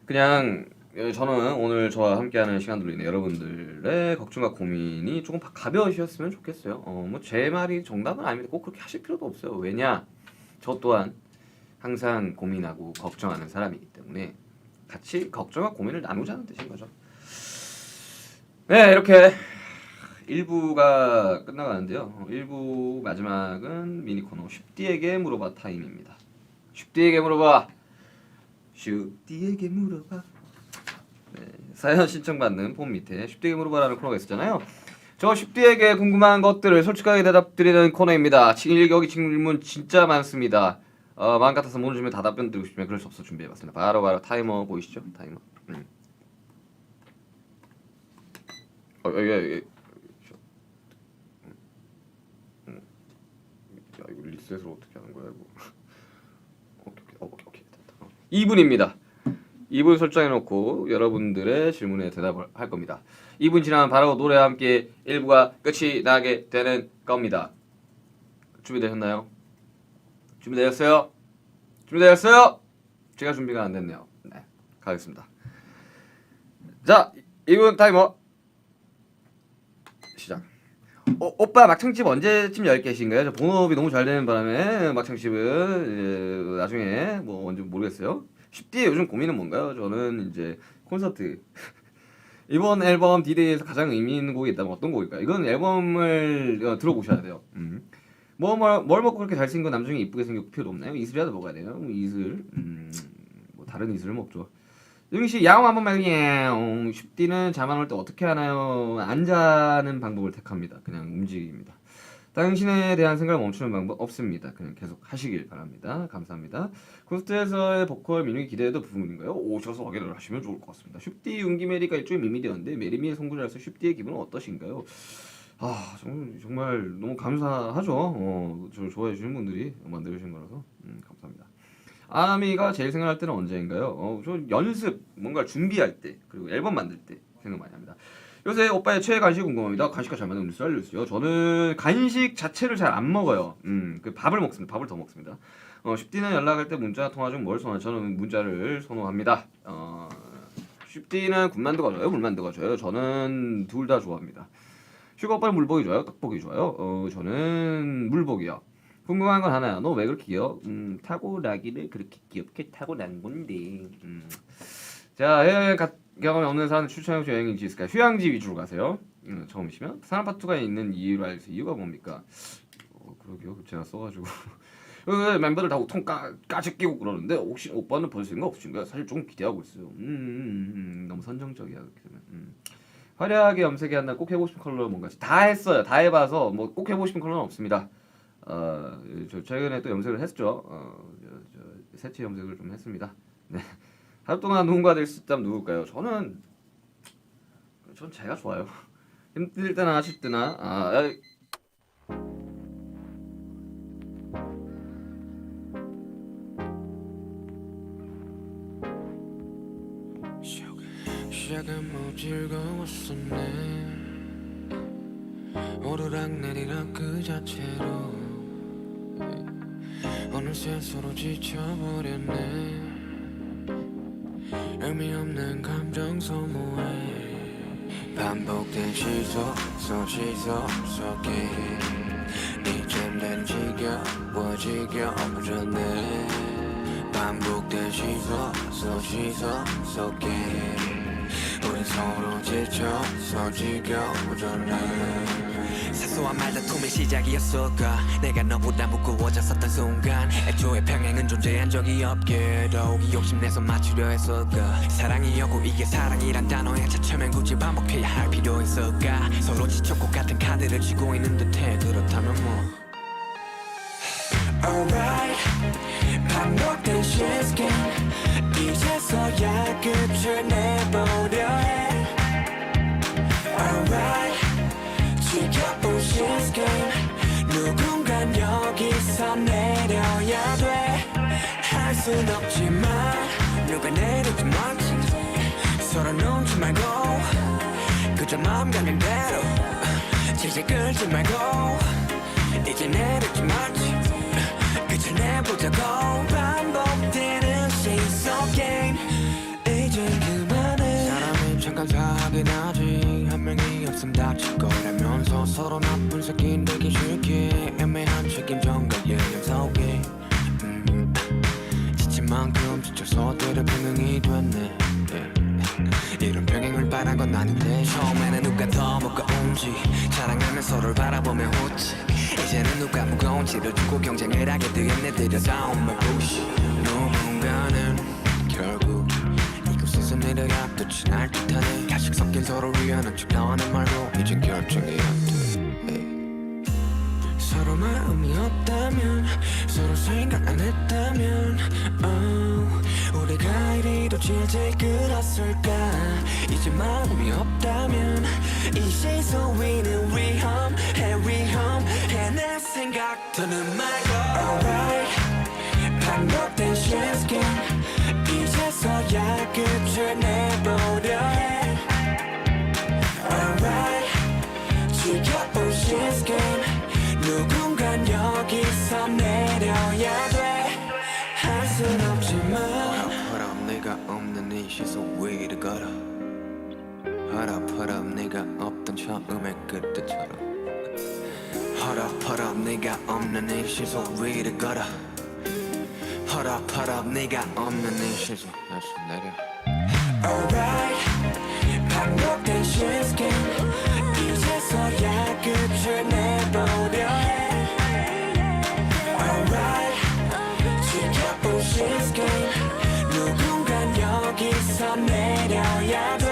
그냥 저는 오늘 저와 함께하는 시간들로 인해 여러분들의 걱정과 고민이 조금 가벼우셨으면 좋겠어요. 뭐 제 말이 정답은 아닙니다. 꼭 그렇게 하실 필요도 없어요. 왜냐? 저 또한 항상 고민하고 걱정하는 사람이기 때문에 같이 걱정과 고민을 나누자는 뜻인 거죠. 네, 이렇게 1부가 끝나가는데요. 1부 마지막은 미니 코너 슈띠에게 물어봐 타임입니다. 슈띠에게 물어봐. 슈띠에게 물어봐. 네, 사연 신청받는 폼 밑에 슈띠에게 물어봐라는 코너가 있었잖아요. 저 슈띠에게 궁금한 것들을 솔직하게 대답드리는 코너입니다. 여기 질문 진짜 많습니다. 마음 같아서 모르는 질문 다 답변 드리고 싶으면 그럴 수 없어 준비해봤습니다. 바로 타이머 보이시죠? 타이머. 야, 이거 리셋을 어떻게 하는 거야 이거? 오케이. 2분입니다. 2분 설정해놓고 여러분들의 질문에 대답을 할 겁니다. 2분 지나면 바로 노래와 함께 1부가 끝이 나게 되는 겁니다. 준비되셨나요? 준비되셨어요? 제가 준비가 안 됐네요. 네, 가겠습니다. 자, 2분 타이머 시작. 오빠 막창집 언제쯤 열 계신가요? 저 본업이 너무 잘 되는 바람에 막창집은 나중에 뭐 언제 모르겠어요. 슈띠의 요즘 고민은 뭔가요? 저는 이제 콘서트 이번 앨범 디데이에서 가장 의미 있는 곡이 있다면 어떤 곡일까요? 이건 앨범을 들어보셔야 돼요. 뭘 먹고 그렇게 잘생긴 남중에 이쁘게 생겼 필요도 없나요? 이슬이라도 먹어야 돼요. 이슬 뭐 다른 이슬을 먹죠. 영희씨 야옹 한번 말이에요. 슈띠는 잠안 올 때 어떻게 하나요? 안 자는 방법을 택합니다. 그냥 움직입니다. 당신에 대한 생각을 멈추는 방법 없습니다. 그냥 계속 하시길 바랍니다. 감사합니다. 콘서트에서의 보컬 민욱이 기대해도 부분인가요? 오셔서 확인을 하시면 좋을 것 같습니다. 슈띠 윤기 메리가 일종의 미미되었는데 메리미의 송구자로서 슈띠의 기분은 어떠신가요? 정말 너무 감사하죠. 저를 좋아해 주시는 분들이 만들어주신 거라서 감사합니다. 아미가 제일 생각날 때는 언제인가요? 저 연습, 뭔가 준비할 때, 그리고 앨범 만들 때 생각 많이 합니다. 요새 오빠의 최애 간식 궁금합니다. 간식과 잘 맞는 음식 알려주세요. 저는 간식 자체를 잘 안 먹어요. 그 밥을 먹습니다. 밥을 더 먹습니다. 슈띠는 연락할 때 문자 통화 중 뭘 선호하죠? 저는 문자를 선호합니다. 쉽디는 군만두가 좋아요, 물만두가 좋아요? 저는 둘 다 좋아합니다. 슈가 오빠는 물복이 좋아요, 떡볶이 좋아요? 저는 물복이요. 궁금한 건 하나야. 너 왜 그렇게 귀여워? 타고나기를 그렇게 귀엽게 타고난 건데. 자, 해외여행 경험이 없는 사람 추천해주신 여행지 있을까요? 휴양지 위주로 가세요. 처음이시면 사람 파트가 있는 이유를 알수 이유가 뭡니까? 그러게요. 제가 써가지고 멤버들 다 통 까지 끼고 그러는데 혹시 오빠는 볼 생각 없으신가요? 사실 좀 기대하고 있어요. 너무 선정적이야 그렇게 되면. 화려하게 염색이 한다. 꼭 해보고 싶은 컬러 뭔가 다 했어요. 다 해봐서 뭐 꼭 해보고 싶은 컬러는 없습니다. 저 최근에 또 염색을 했죠. 새치 염색을 좀 했습니다. 네. 하루 동안 누군가 될 수 있다면 누굴까요? 전 제가 좋아요. 힘들 때나 하실 때나 시작은 뭐 즐거웠었네. 오르락내리락 그 자체로 어느새 서로 지쳐버렸네. 의미 없는 감정 소모해 반복된 시소 속에 이젠 난 지겨워졌네. 반복된 시소 속에 우린 서로 지쳐서 지겨워졌네. 사소한 말다툼의 시작이었을까. 내가 너보다 무거워졌었던 순간 애초에 평행은 존재한 적이 없게 더욱이 욕심내서 맞추려 했을까. 사랑이었고 이게 사랑이란 단어에 차츰엔 굳이 반복해야 할 필요 있을까. 서로 지쳤고 같은 카드를 쥐고 있는 듯해. 그렇다면 뭐 Alright 반복된 시스템 이제서야 끝을 내보려 해. Alright 지켜본 시스템 누군간 여기서 내려야 돼. 할 순 없지만 누가 내리지 말지 서로 눈치 말고 그저 마음 가는 대로 질질 끌지 말고 이제 내리지 말지 끝을 내보자고. 반복되는 시속 게임 이제 그만해. 사람이 잠깐 사긴 하지. 한 명이 없음 다칠 거라면서 서로 나쁜 새끼 되기 싫게 애매한 책임전과 예념 속에 지친 만큼 지쳐서 때려 병행이 됐네. 이런 병행을 바란 건 아닌데 처음에는 누가 더 무거운지 자랑하며 서로를 바라보며 웃지. 이제는 누가 무거운지를 두고 경쟁을 하게 되었네. 들여다온 말 부시. 누군가는 결국 이곳에서 내려야 끝이 날 듯하네. 가식 섞인 서로 위하는 척 나와는 말고 이젠 결정이 안 돼. 서로 마음이 없다면 서로 생각 안 했다면 우리가 이리도 질질 끌었을까. 이제 마음이 없다면 이 시선 위는 위험해 내 생각 더는 말고. Alright 반복된 시스템 이제서야 끝을 내보려 해. Alright 지켜본 시스템 누군간 여기서 내려야 돼. 할 순 없지만 허락 내가 없는 이 시속 위를 걸어. 허락 네가 없던 처음의 그때처럼. 허락 네가 없는 이 시속 위를 걸어. 허락 네가 없는 이 시속 다시 내려. Alright 반복된 시스템 이제서야 끝을 내보려 해. Alright 지켜본 시스템 누군간 여기서 내려야 돼.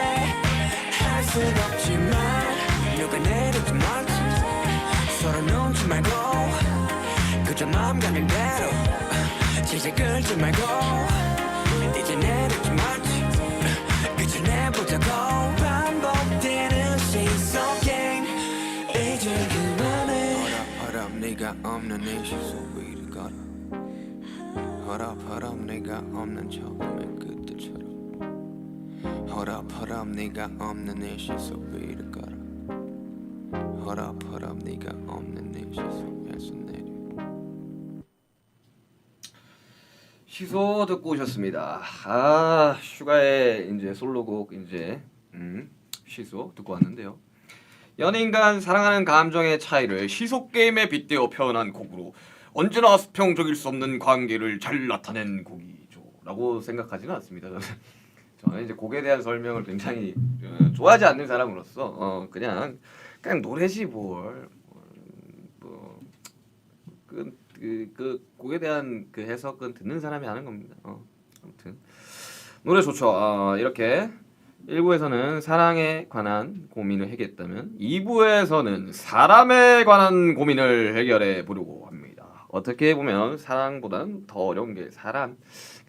할 순 없지만 누가 내리지 말지 서로 눈치 말고 그저 마음 가는 대로 질질 끌지 말고 이제 내리지 말지 끝을 내보자고. 반복되는 시속 게임 이제 그만해. 허락 네가 없는 이 시속 위를 걸어. 허락 네가 없는 처음의 그때처럼. 허락 네가 없는 이 시속 위를 걸어. 허락 네가 없는 이 시속에서 내려. 시소 듣고 오셨습니다. 아 슈가의 이제 솔로곡 이제 시소 듣고 왔는데요. 연인 간 사랑하는 감정의 차이를 시소 게임에 빗대어 표현한 곡으로 언제나 수평적일 수 없는 관계를 잘 나타낸 곡이죠라고 생각하지는 않습니다. 저는 이제 곡에 대한 설명을 굉장히 좋아하지 않는 사람으로서 그냥 노래지 뭘. 그 곡에 대한 그 해석은 듣는 사람이 하는 겁니다. 아무튼 노래 좋죠. 이렇게 1부에서는 사랑에 관한 고민을 해결했다면 2부에서는 사람에 관한 고민을 해결해 보려고 합니다. 어떻게 보면 사랑보다는 더 어려운 게 사람.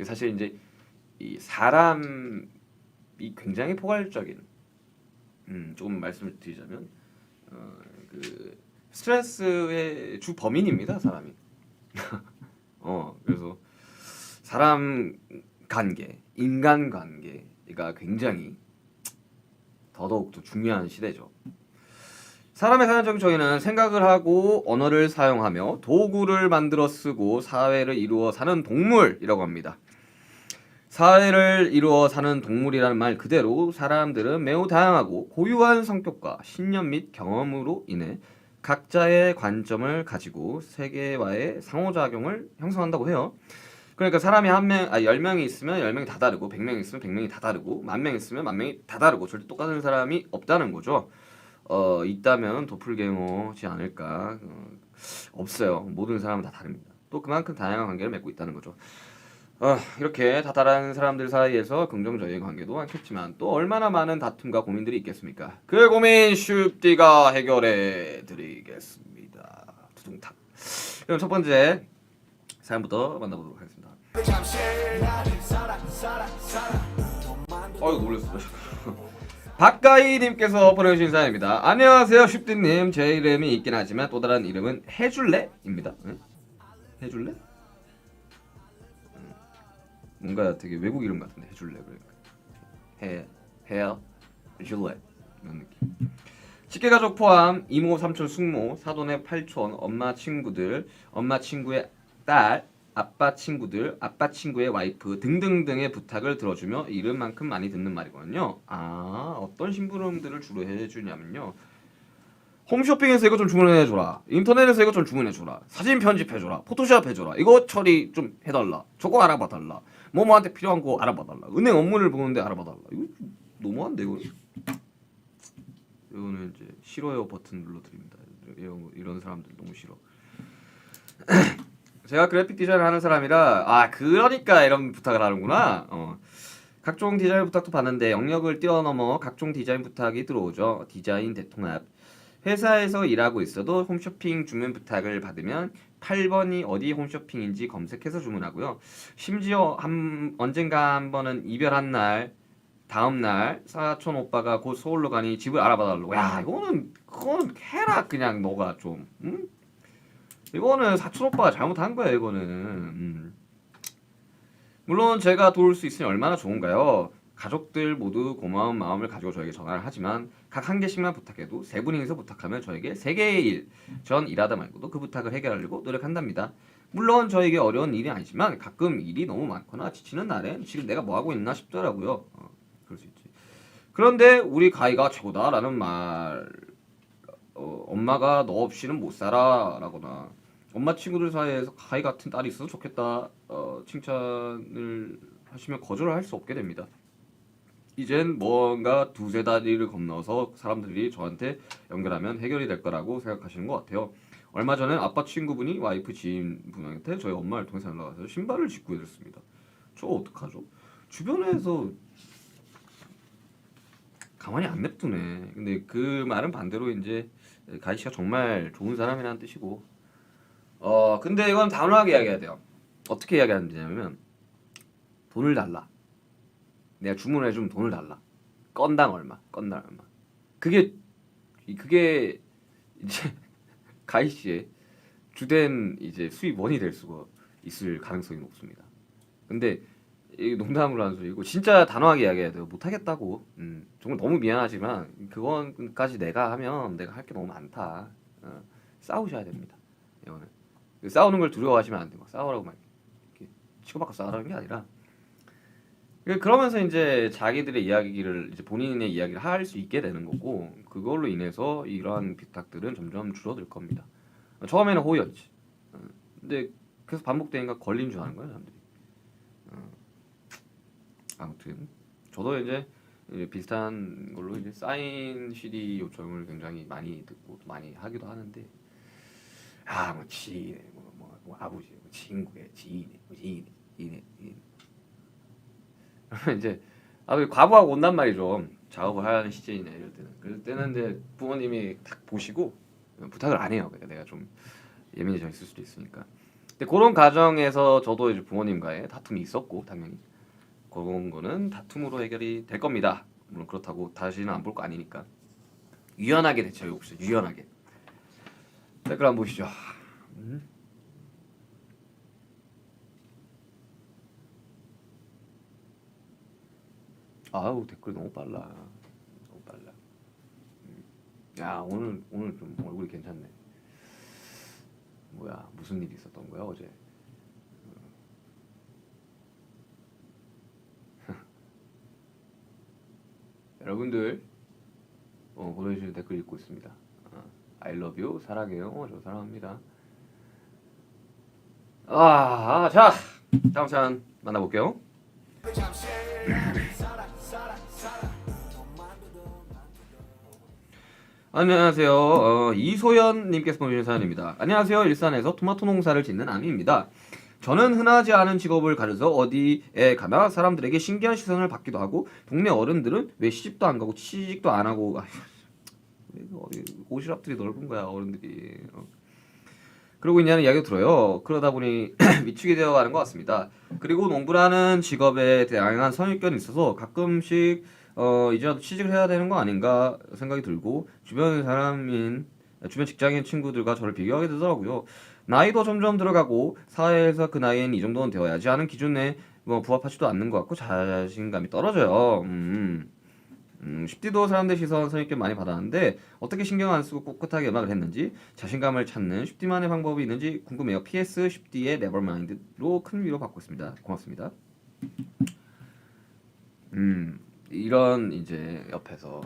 사실 이제 이 사람이 굉장히 포괄적인 조금 말씀을 드리자면 그 스트레스의 주 범인입니다, 사람이. 그래서 사람 관계, 인간 관계가 굉장히 더더욱더 중요한 시대죠. 사람의 사회적 정의는 생각을 하고 언어를 사용하며 도구를 만들어 쓰고 사회를 이루어 사는 동물이라고 합니다. 사회를 이루어 사는 동물이라는 말 그대로 사람들은 매우 다양하고 고유한 성격과 신념 및 경험으로 인해 각자의 관점을 가지고 세계와의 상호작용을 형성한다고 해요. 그러니까 사람이 10명이 있으면 10명이 다 다르고 100명이 있으면 100명이 다 다르고 10,000명이 있으면 10,000명이 다 다르고 절대 똑같은 사람이 없다는 거죠. 있다면 도플갱어지 않을까. 없어요. 모든 사람은 다 다릅니다. 또 그만큼 다양한 관계를 맺고 있다는 거죠. 이렇게 다다른 사람들 사이에서 긍정적인 관계도 많겠지만 또 얼마나 많은 다툼과 고민들이 있겠습니까? 그 고민 슈띠가 해결해 드리겠습니다. 두둥탁. 그럼 첫 번째 사연부터 만나보도록 하겠습니다. 놀랐어. 박가희님께서 보내주신 사연입니다. 안녕하세요 슈띠님. 제 이름이 있긴 하지만 또 다른 이름은 해줄래입니다. 해줄래? 뭔가 되게 외국 이름 같은데 해줄래 그러니까 해줄래 이런 느낌. 식계가족 포함 이모, 삼촌, 숙모, 사돈의 팔촌, 엄마 친구들, 엄마 친구의 딸, 아빠 친구들, 아빠 친구의 와이프 등등등의 부탁을 들어주며 이름만큼 많이 듣는 말이거든요. 어떤 심부름들을 주로 해주냐면요. 홈쇼핑에서 이거 좀 주문해줘라. 인터넷에서 이거 좀 주문해줘라. 사진 편집해줘라. 포토샵 해줘라. 이거 처리 좀 해달라. 저거 알아봐달라. 뭐뭐한테 필요한 거 알아봐달라. 은행 업무를 보는데 알아봐달라. 이거 너무한데 이거. 이거는 이제 싫어요 버튼 눌러드립니다. 이런 사람들 너무 싫어. 제가 그래픽 디자인을 하는 사람이라 그러니까 이런 부탁을 하는구나. 각종 디자인 부탁도 받는데 영역을 뛰어넘어 각종 디자인 부탁이 들어오죠. 디자인 대통합. 회사에서 일하고 있어도 홈쇼핑 주문 부탁을 받으면 8번이 어디 홈쇼핑인지 검색해서 주문하고요. 심지어 언젠가 한 번은 이별한 날 다음 날 사촌 오빠가 곧 서울로 가니 집을 알아봐달라고. 야 그건 해라 그냥 너가 좀. 응? 이거는 사촌 오빠가 잘못한 거야 이거는. 물론 제가 도울 수 있으니 얼마나 좋은가요. 가족들 모두 고마운 마음을 가지고 저에게 전화를 하지만 각 한 개씩만 부탁해도 3분이서 부탁하면 저에게 3개의 일. 전 일하다 말고도 그 부탁을 해결하려고 노력한답니다. 물론 저에게 어려운 일이 아니지만 가끔 일이 너무 많거나 지치는 날엔 지금 내가 뭐하고 있나 싶더라고요. 그럴 수 있지. 그런데 우리 가희가 최고다라는 말, 엄마가 너 없이는 못 살아 라거나 엄마 친구들 사이에서 가희 같은 딸이 있어서 좋겠다 칭찬을 하시면 거절을 할 수 없게 됩니다. 이젠 뭔가 두세 다리를 건너서 사람들이 저한테 연결하면 해결이 될 거라고 생각하시는 것 같아요. 얼마 전에 아빠 친구분이 와이프 지인분한테 저희 엄마를 통해서 연락와서 신발을 직구 해줬습니다. 저 어떡하죠? 주변에서 가만히 안 냅두네. 근데 그 말은 반대로 이제 가희 씨가 정말 좋은 사람이라는 뜻이고 근데 이건 단호하게 이야기해야 돼요. 어떻게 이야기하는 데냐면 돈을 달라. 내가 주문을 해주면 돈을 달라. 건당 얼마. 그게 이제 가희 씨의 주된 이제 수입원이 될 수가 있을 가능성이 높습니다. 근데 이 농담으로 하는 소리고 진짜 단호하게 이야기해야 돼요. 못하겠다고. 정말 너무 미안하지만 그건까지 내가 하면 내가 할 게 너무 많다. 싸우셔야 됩니다. 이거는 싸우는 걸 두려워하시면 안 돼요. 싸우라고 막 이렇게 치고받고 싸우라는 게 아니라 그러면서 이제 자기들의 이야기를 이제 본인의 이야기를 할 수 있게 되는 거고 그걸로 인해서 이러한 비탁들은 점점 줄어들 겁니다. 처음에는 호의였지. 근데 계속 반복되니까 걸린 줄 아는 거야 사람들이. 아무튼 저도 이제 비슷한 걸로 이제 사인 CD 요청을 굉장히 많이 듣고 많이 하기도 하는데 뭐 지인의 뭐 아버지, 뭐 친구의 지인의 지인의 이제 과부하고 온단 말이죠. 작업을 하는 시즌이나 이럴 때는. 그럴 때는 이제 부모님이 딱 보시고 부탁을 안 해요. 그러니까 내가 좀 예민해져 있을 수도 있으니까. 근데 그런 과정에서 저도 이제 부모님과의 다툼이 있었고 당연히 그런 거는 다툼으로 해결이 될 겁니다. 물론 그렇다고 다시는 안 볼 거 아니니까 유연하게 대처해 봅시다. 유연하게. 댓글 한번 보시죠. 아우 댓글 너무 빨라. 너무 빨라. 야 오늘 좀 얼굴이 괜찮네. 뭐야 무슨 일이 있었던 거야 어제? 여러분들 보내주신 댓글 읽고 있습니다. I love you 사랑해요. 저 사랑합니다. 자 다음 사연 만나볼게요. 안녕하세요. 이소연님께서 보내주신 사연입니다. 안녕하세요. 일산에서 토마토 농사를 짓는 아미입니다. 저는 흔하지 않은 직업을 가져서 어디에 가나 사람들에게 신기한 시선을 받기도 하고 동네 어른들은 왜 시집도 안 가고 취직도 안 하고 어디 오시락들이 넓은 거야 어른들이 그러고 있냐는 이야기도 들어요. 그러다 보니 미치게 되어가는 것 같습니다. 그리고 농부라는 직업에 다양한 선입견이 있어서 가끔씩 이제라도 취직을 해야 되는 거 아닌가 생각이 들고 주변 직장인 친구들과 저를 비교하게 되더라고요. 나이도 점점 들어가고 사회에서 그 나이엔 이 정도는 되어야지 하는 기준에 부합하지도 않는 것 같고 자신감이 떨어져요. 10D도 사람들 시선 선입견 많이 받았는데 어떻게 신경 안 쓰고 꿋꿋하게 음악을 했는지 자신감을 찾는 10D만의 방법이 있는지 궁금해요. PS 10D의 Nevermind로 큰 위로 받고 있습니다. 고맙습니다. 이런 이제 옆에서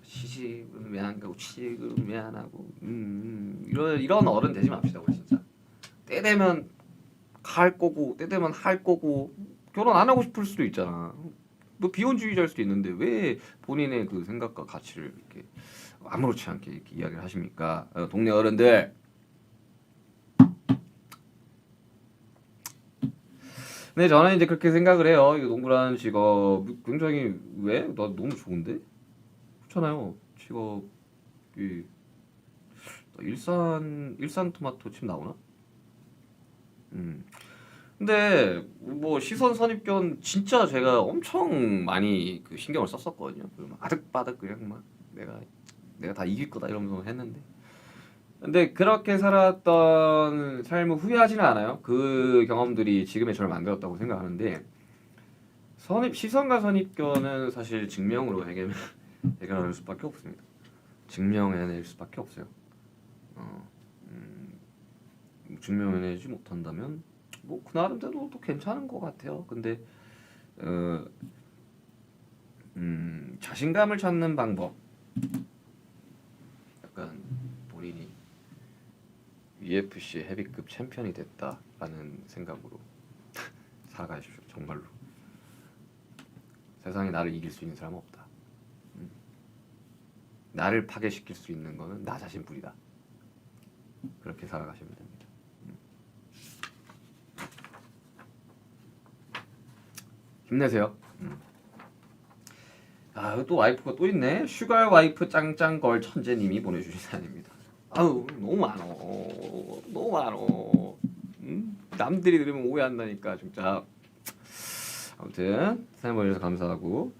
시집은 왜 안 가고 취직은 왜 안 하고 이런 어른 되지 맙시다 우리 진짜. 때 되면 갈 거고 때 되면 할 거고 결혼 안 하고 싶을 수도 있잖아. 뭐 비혼주의자일 수도 있는데 왜 본인의 그 생각과 가치를 이렇게 아무렇지 않게 이렇게 이야기를 하십니까? 동네 어른들. 네, 저는 이제 그렇게 생각을 해요. 이 농부라는 직업 굉장히 왜? 나 너무 좋은데? 그렇잖아요. 직업이 일산 토마토 칩 나오나? 근데 뭐 시선 선입견 진짜 제가 엄청 많이 그 신경을 썼었거든요. 막 아득바득 그냥 막 내가 다 이길 거다 이러면서 했는데. 근데 그렇게 살았던 삶을 후회하지는 않아요. 그 경험들이 지금의 저를 만들었다고 생각하는데 시선과 선입견은 사실 증명으로 해결할 수밖에 없습니다. 증명해낼 수밖에 없어요. 증명해내지 못한다면 뭐 그 나름대로 또 괜찮은 것 같아요. 근데 자신감을 찾는 방법 약간 본인이 UFC 헤비급 챔피언이 됐다라는 생각으로 살아가십시오. 정말로 세상에 나를 이길 수 있는 사람은 없다. 나를 파괴시킬 수 있는 거는 나 자신뿐이다. 그렇게 살아가시면 됩니다. 힘내세요. 또 와이프가 또 있네. 슈가 와이프 짱짱걸 천재님이 보내주신 사연입니다. 아우 너무 많어. 남들이 들으면 오해한다니까 진짜. 아무튼 사연 보내주셔서 감사하고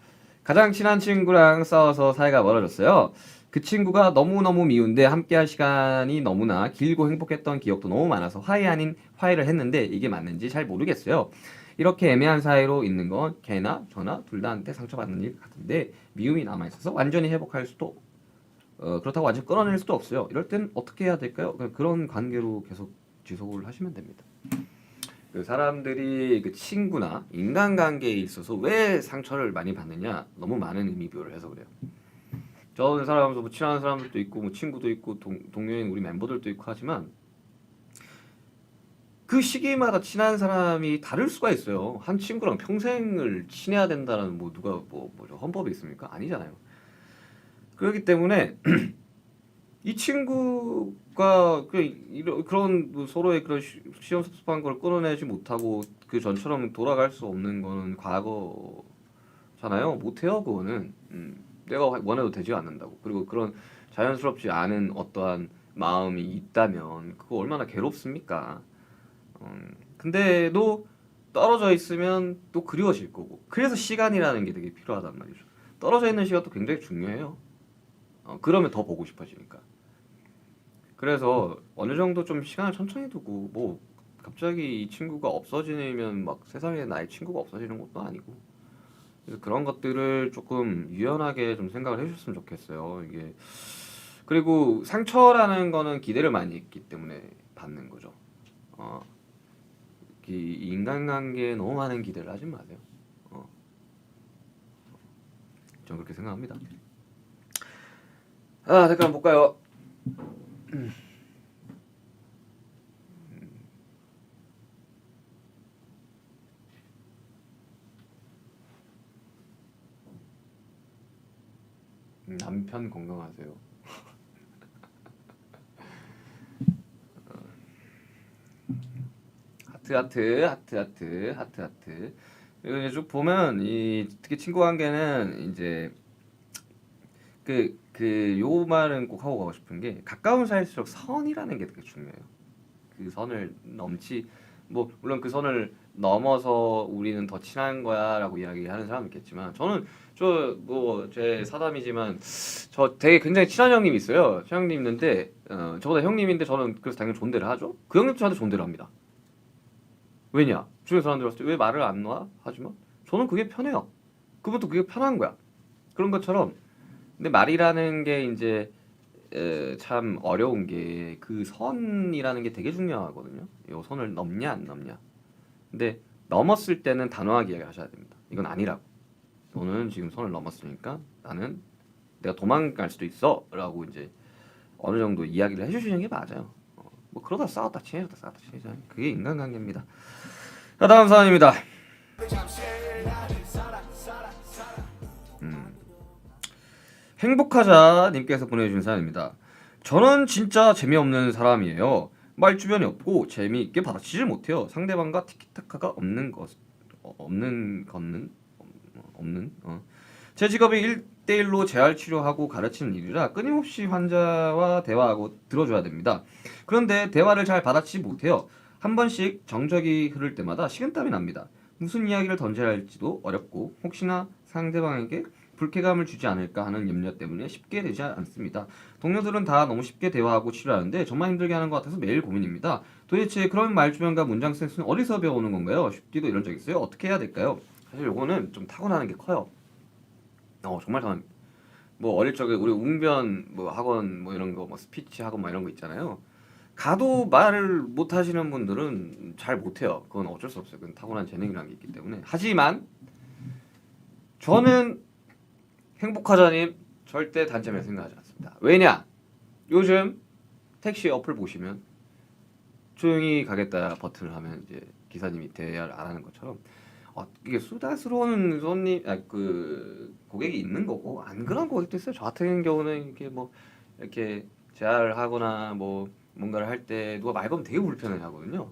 가장 친한 친구랑 싸워서 사이가 멀어졌어요. 그 친구가 너무너무 미운데 함께할 시간이 너무나 길고 행복했던 기억도 너무 많아서 화해 아닌 화해를 했는데 이게 맞는지 잘 모르겠어요. 이렇게 애매한 사이로 있는 건 걔나 저나 둘 다한테 상처받는 일 같은데 미움이 남아있어서 완전히 회복할 수도 그렇다고 완전 끊어낼 수도 없어요. 이럴 땐 어떻게 해야 될까요? 그런 관계로 계속 지속을 하시면 됩니다. 그 사람들이 그 친구나 인간관계에 있어서 왜 상처를 많이 받느냐 너무 많은 의미 부여를 해서 그래요. 저는 살아가면서 뭐 친한 사람들도 있고 뭐 친구도 있고 동료인 우리 멤버들도 있고 하지만 그 시기마다 친한 사람이 다를 수가 있어요. 한 친구랑 평생을 친해야 된다는 뭐 누가 뭐죠 헌법에 있습니까? 아니잖아요. 그렇기 때문에 이 친구가 그런 뭐 서로의 그런 시험 섭섭한 걸 끊어내지 못하고 그 전처럼 돌아갈 수 없는 거는 과거잖아요. 못해요 그거는. 내가 원해도 되지 않는다고. 그리고 그런 자연스럽지 않은 어떠한 마음이 있다면 그거 얼마나 괴롭습니까? 근데도 떨어져 있으면 또 그리워질 거고. 그래서 시간이라는 게 되게 필요하단 말이죠. 떨어져 있는 시간도 굉장히 중요해요. 그러면 더 보고 싶어지니까. 그래서 어느 정도 좀 시간을 천천히 두고 뭐 갑자기 이 친구가 없어지면 막 세상에 나의 친구가 없어지는 것도 아니고 그래서 그런 것들을 조금 유연하게 좀 생각을 해주셨으면 좋겠어요. 이게 그리고 상처라는 거는 기대를 많이 했기 때문에 받는 거죠. 이 인간관계에 너무 많은 기대를 하지 마세요. 저는 그렇게 생각합니다. 댓글 한번 볼까요? 남편 건강하세요. 하트. 그리고 이제 쭉 보면 이 특히 친구 관계는 이제 요 말은 꼭 하고 가고 싶은 게 가까운 사이일수록 선이라는 게 되게 중요해요. 그 선을 뭐 물론 그 선을 넘어서 우리는 더 친한 거야라고 이야기하는 사람은 있겠지만 저는 제 사담이지만 저 되게 굉장히 친한 형님이 있어요. 친한 형님 있는데 저보다 형님인데 저는 그래서 당연히 존대를 하죠. 그 형님도 저한테 존대를 합니다. 왜냐? 주변 사람들 봤을 때 왜 말을 안 놔? 하지만 저는 그게 편해요. 그것도 그게 편한 거야. 그런 것처럼 근데 말이라는 게 이제 참 어려운 게 그 선이라는 게 되게 중요하거든요. 이 선을 넘냐 안 넘냐. 근데 넘었을 때는 단호하게 이야기하셔야 됩니다. 이건 아니라고. 너는 지금 선을 넘었으니까 나는 내가 도망갈 수도 있어라고 이제 어느 정도 이야기를 해주시는 게 맞아요. 뭐 그러다 싸웠다 친해졌다 그게 인간관계입니다. 자, 다음 사연입니다. 행복하자 님께서 보내주신 사연입니다. 저는 진짜 재미없는 사람이에요. 말 주변이 없고 재미있게 받아치질 못해요. 상대방과 티키타카가 제 직업이 1대1로 재활 치료하고 가르치는 일이라 끊임없이 환자와 대화하고 들어줘야 됩니다. 그런데 대화를 잘 받아치지 못해요. 한 번씩 정적이 흐를 때마다 식은땀이 납니다. 무슨 이야기를 던져야 할지도 어렵고 혹시나 상대방에게 불쾌감을 주지 않을까 하는 염려 때문에 쉽게 되지 않습니다. 동료들은 다 너무 쉽게 대화하고 치료하는데 저만 힘들게 하는 것 같아서 매일 고민입니다. 도대체 그런 말주변과 문장 센스는 어디서 배우는 건가요? 쉽디도 이런 적 있어요? 어떻게 해야 될까요? 사실 요거는 좀 타고나는 게 커요. 정말 뭐 어릴 적에 우리 웅변 뭐 학원 뭐 이런 거 뭐 스피치 학원 뭐 이런 거 있잖아요. 가도 말을 못 하시는 분들은 잘 못해요. 그건 어쩔 수 없어요. 그건 타고난 재능이라는 게 있기 때문에. 하지만 저는 행복하자님 절대 단점이라 생각하지 않습니다. 왜냐? 요즘 택시 어플 보시면 조용히 가겠다 버튼을 하면 이제 기사님이 대화를 안 하는 것처럼 이게 수다스러운 고객이 있는 거고 안 그런 고객도 있어요. 저 같은 경우는 이렇게 뭐 이렇게 제안을 하거나 뭐 뭔가를 할 때 누가 말 걸면 되게 불편해 하거든요.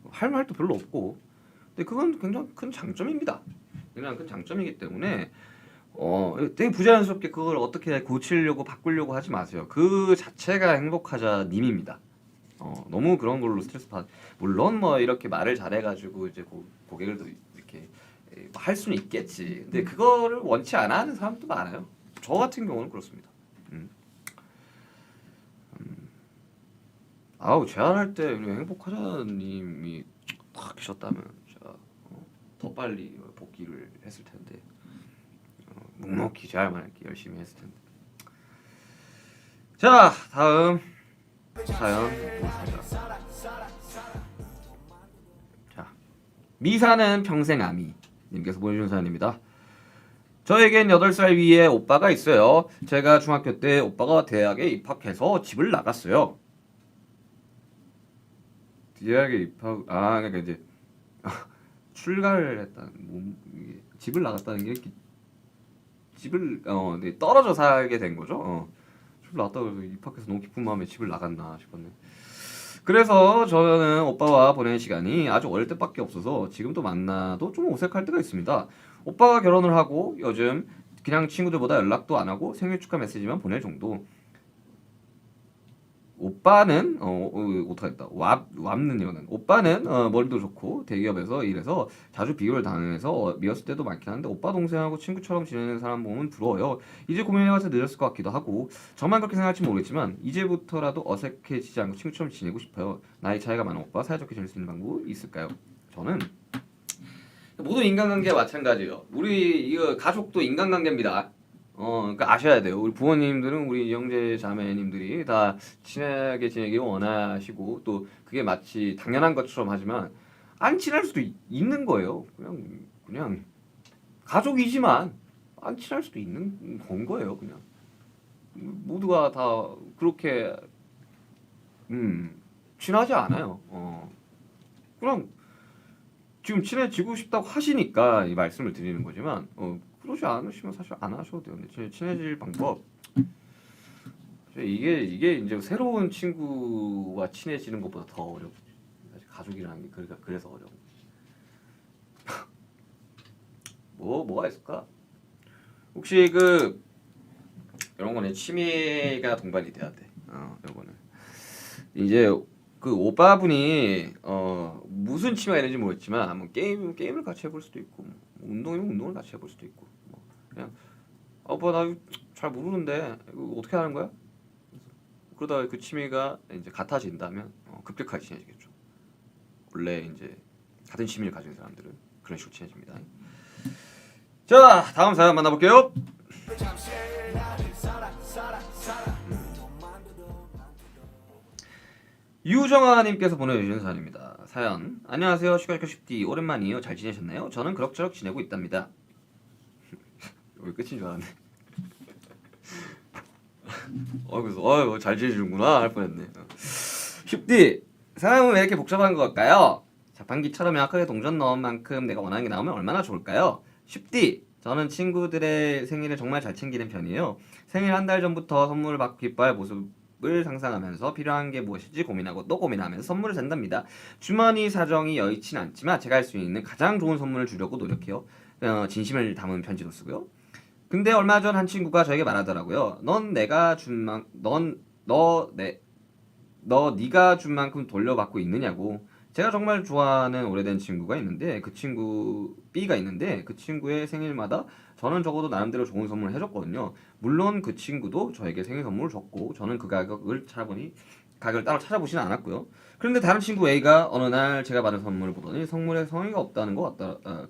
할 말도 별로 없고. 근데 그건 굉장히 큰 장점입니다. 굉장히 큰 장점이기 때문에 되게 부자연스럽게 그걸 어떻게 고치려고 바꾸려고 하지 마세요. 그 자체가 행복하자 님입니다. 너무 그런 걸로 물론 뭐 이렇게 말을 잘해가지고 이제 고객들도 이렇게 할 수는 있겠지. 근데 그거를 원치 않아 하는 사람도 많아요. 저 같은 경우는 그렇습니다. 제안할 때 우리 행복하자님이 딱 계셨다면 제가 더 빨리 복귀를 했을 텐데 묵묵히 제안만 할게 열심히 했을 텐데. 자, 다음 사연 보겠습니다. 자, 미사는 평생 아미 님께서 보내주신 사연입니다. 저에겐 8살 위에 오빠가 있어요. 제가 중학교 때 오빠가 대학에 입학해서 집을 나갔어요. 대학에 입학 그러니까 이제 출가를 했다는 집을 나갔다는 게 집을 네, 떨어져 살게 된 거죠. 집을 나갔다고 해서 입학해서 너무 기쁜 마음에 집을 나갔나 싶었네. 그래서 저는 오빠와 보내는 시간이 아주 어릴 때밖에 없어서 지금도 만나도 좀 어색할 때가 있습니다. 오빠가 결혼을 하고 요즘 그냥 친구들보다 연락도 안 하고 생일 축하 메시지만 보낼 정도. 오빠는 어떡하겠다. 왑는 이거는 오빠는 머리도 좋고 대기업에서 일해서 자주 비교를 당해서 미웠을 때도 많긴 한데 오빠 동생하고 친구처럼 지내는 사람 보면 부러워요. 이제 고민해봐서 늦었을 것 같기도 하고 저만 그렇게 생각할지 모르겠지만 이제부터라도 어색해지지 않고 친구처럼 지내고 싶어요. 나이 차이가 많은 오빠 사이좋게 지낼 수 있는 방법이 있을까요? 저는 모든 인간관계가 마찬가지예요. 우리 이거 가족도 인간관계입니다. 그러니까 아셔야 돼요. 우리 부모님들은 우리 형제 자매님들이 다 친하게 지내길 원하시고 또 그게 마치 당연한 것처럼 하지만 안 친할 수도 있는 거예요. 그냥 가족이지만 안 친할 수도 있는 건 거예요. 그냥 모두가 다 그렇게 친하지 않아요. 그냥 지금 친해지고 싶다고 하시니까 이 말씀을 드리는 거지만 그러지 않으시면 사실 안 하셔도 돼요. 근데 친해질 방법 이게 이제 새로운 친구와 친해지는 것보다 더 어려워. 사실 가족이라는 게 그래서 어려워. 뭐가 있을까? 혹시 이런 거는 취미가 동반이 돼야 돼. 요거는 이제 그 오빠분이 무슨 취미가 있는지 모르겠지만 뭐 게임을 같이 해볼 수도 있고 뭐 운동이면 운동을 같이 해볼 수도 있고 뭐 그냥 오빠 나 잘 모르는데 이거 어떻게 하는 거야? 그러다가 그 취미가 이제 같아진다면 급격하게 친해지겠죠. 원래 이제 같은 취미를 가진 사람들은 그런 식으로 친해집니다. 자 다음 사연 만나볼게요. 유정아님께서 보내주신 사연입니다. 사연 안녕하세요 슈가슈가 슈디 오랜만이에요. 잘 지내셨나요? 저는 그럭저럭 지내고 있답니다. 여기 끝인 줄 알았네. 그래서 잘 지내시는구나 할 뻔했네. 슈디 사람은 왜 이렇게 복잡한 걸까요? 자판기처럼 명확하게 동전 넣은 만큼 내가 원하는 게 나오면 얼마나 좋을까요? 슈디 저는 친구들의 생일을 정말 잘 챙기는 편이에요. 생일 한 달 전부터 선물을 받고 기뻐할 모습을 상상하면서 필요한 게 무엇인지 고민하고 또 고민하면서 선물을 산답니다. 주머니 사정이 여의치 않지만 제가 할 수 있는 가장 좋은 선물을 주려고 노력해요. 진심을 담은 편지도 쓰고요. 근데 얼마 전 한 친구가 저에게 말하더라고요. 네가 준 만큼 돌려받고 있느냐고. 제가 정말 좋아하는 오래된 친구가 있는데 그 친구 B가 있는데 그 친구의 생일마다 저는 적어도 나름대로 좋은 선물을 해줬거든요. 물론 그 친구도 저에게 생일 선물을 줬고 저는 그 가격을 따로 찾아보지는 않았고요. 그런데 다른 친구 A가 어느 날 제가 받은 선물을 보더니 선물에 성의가 없다는 것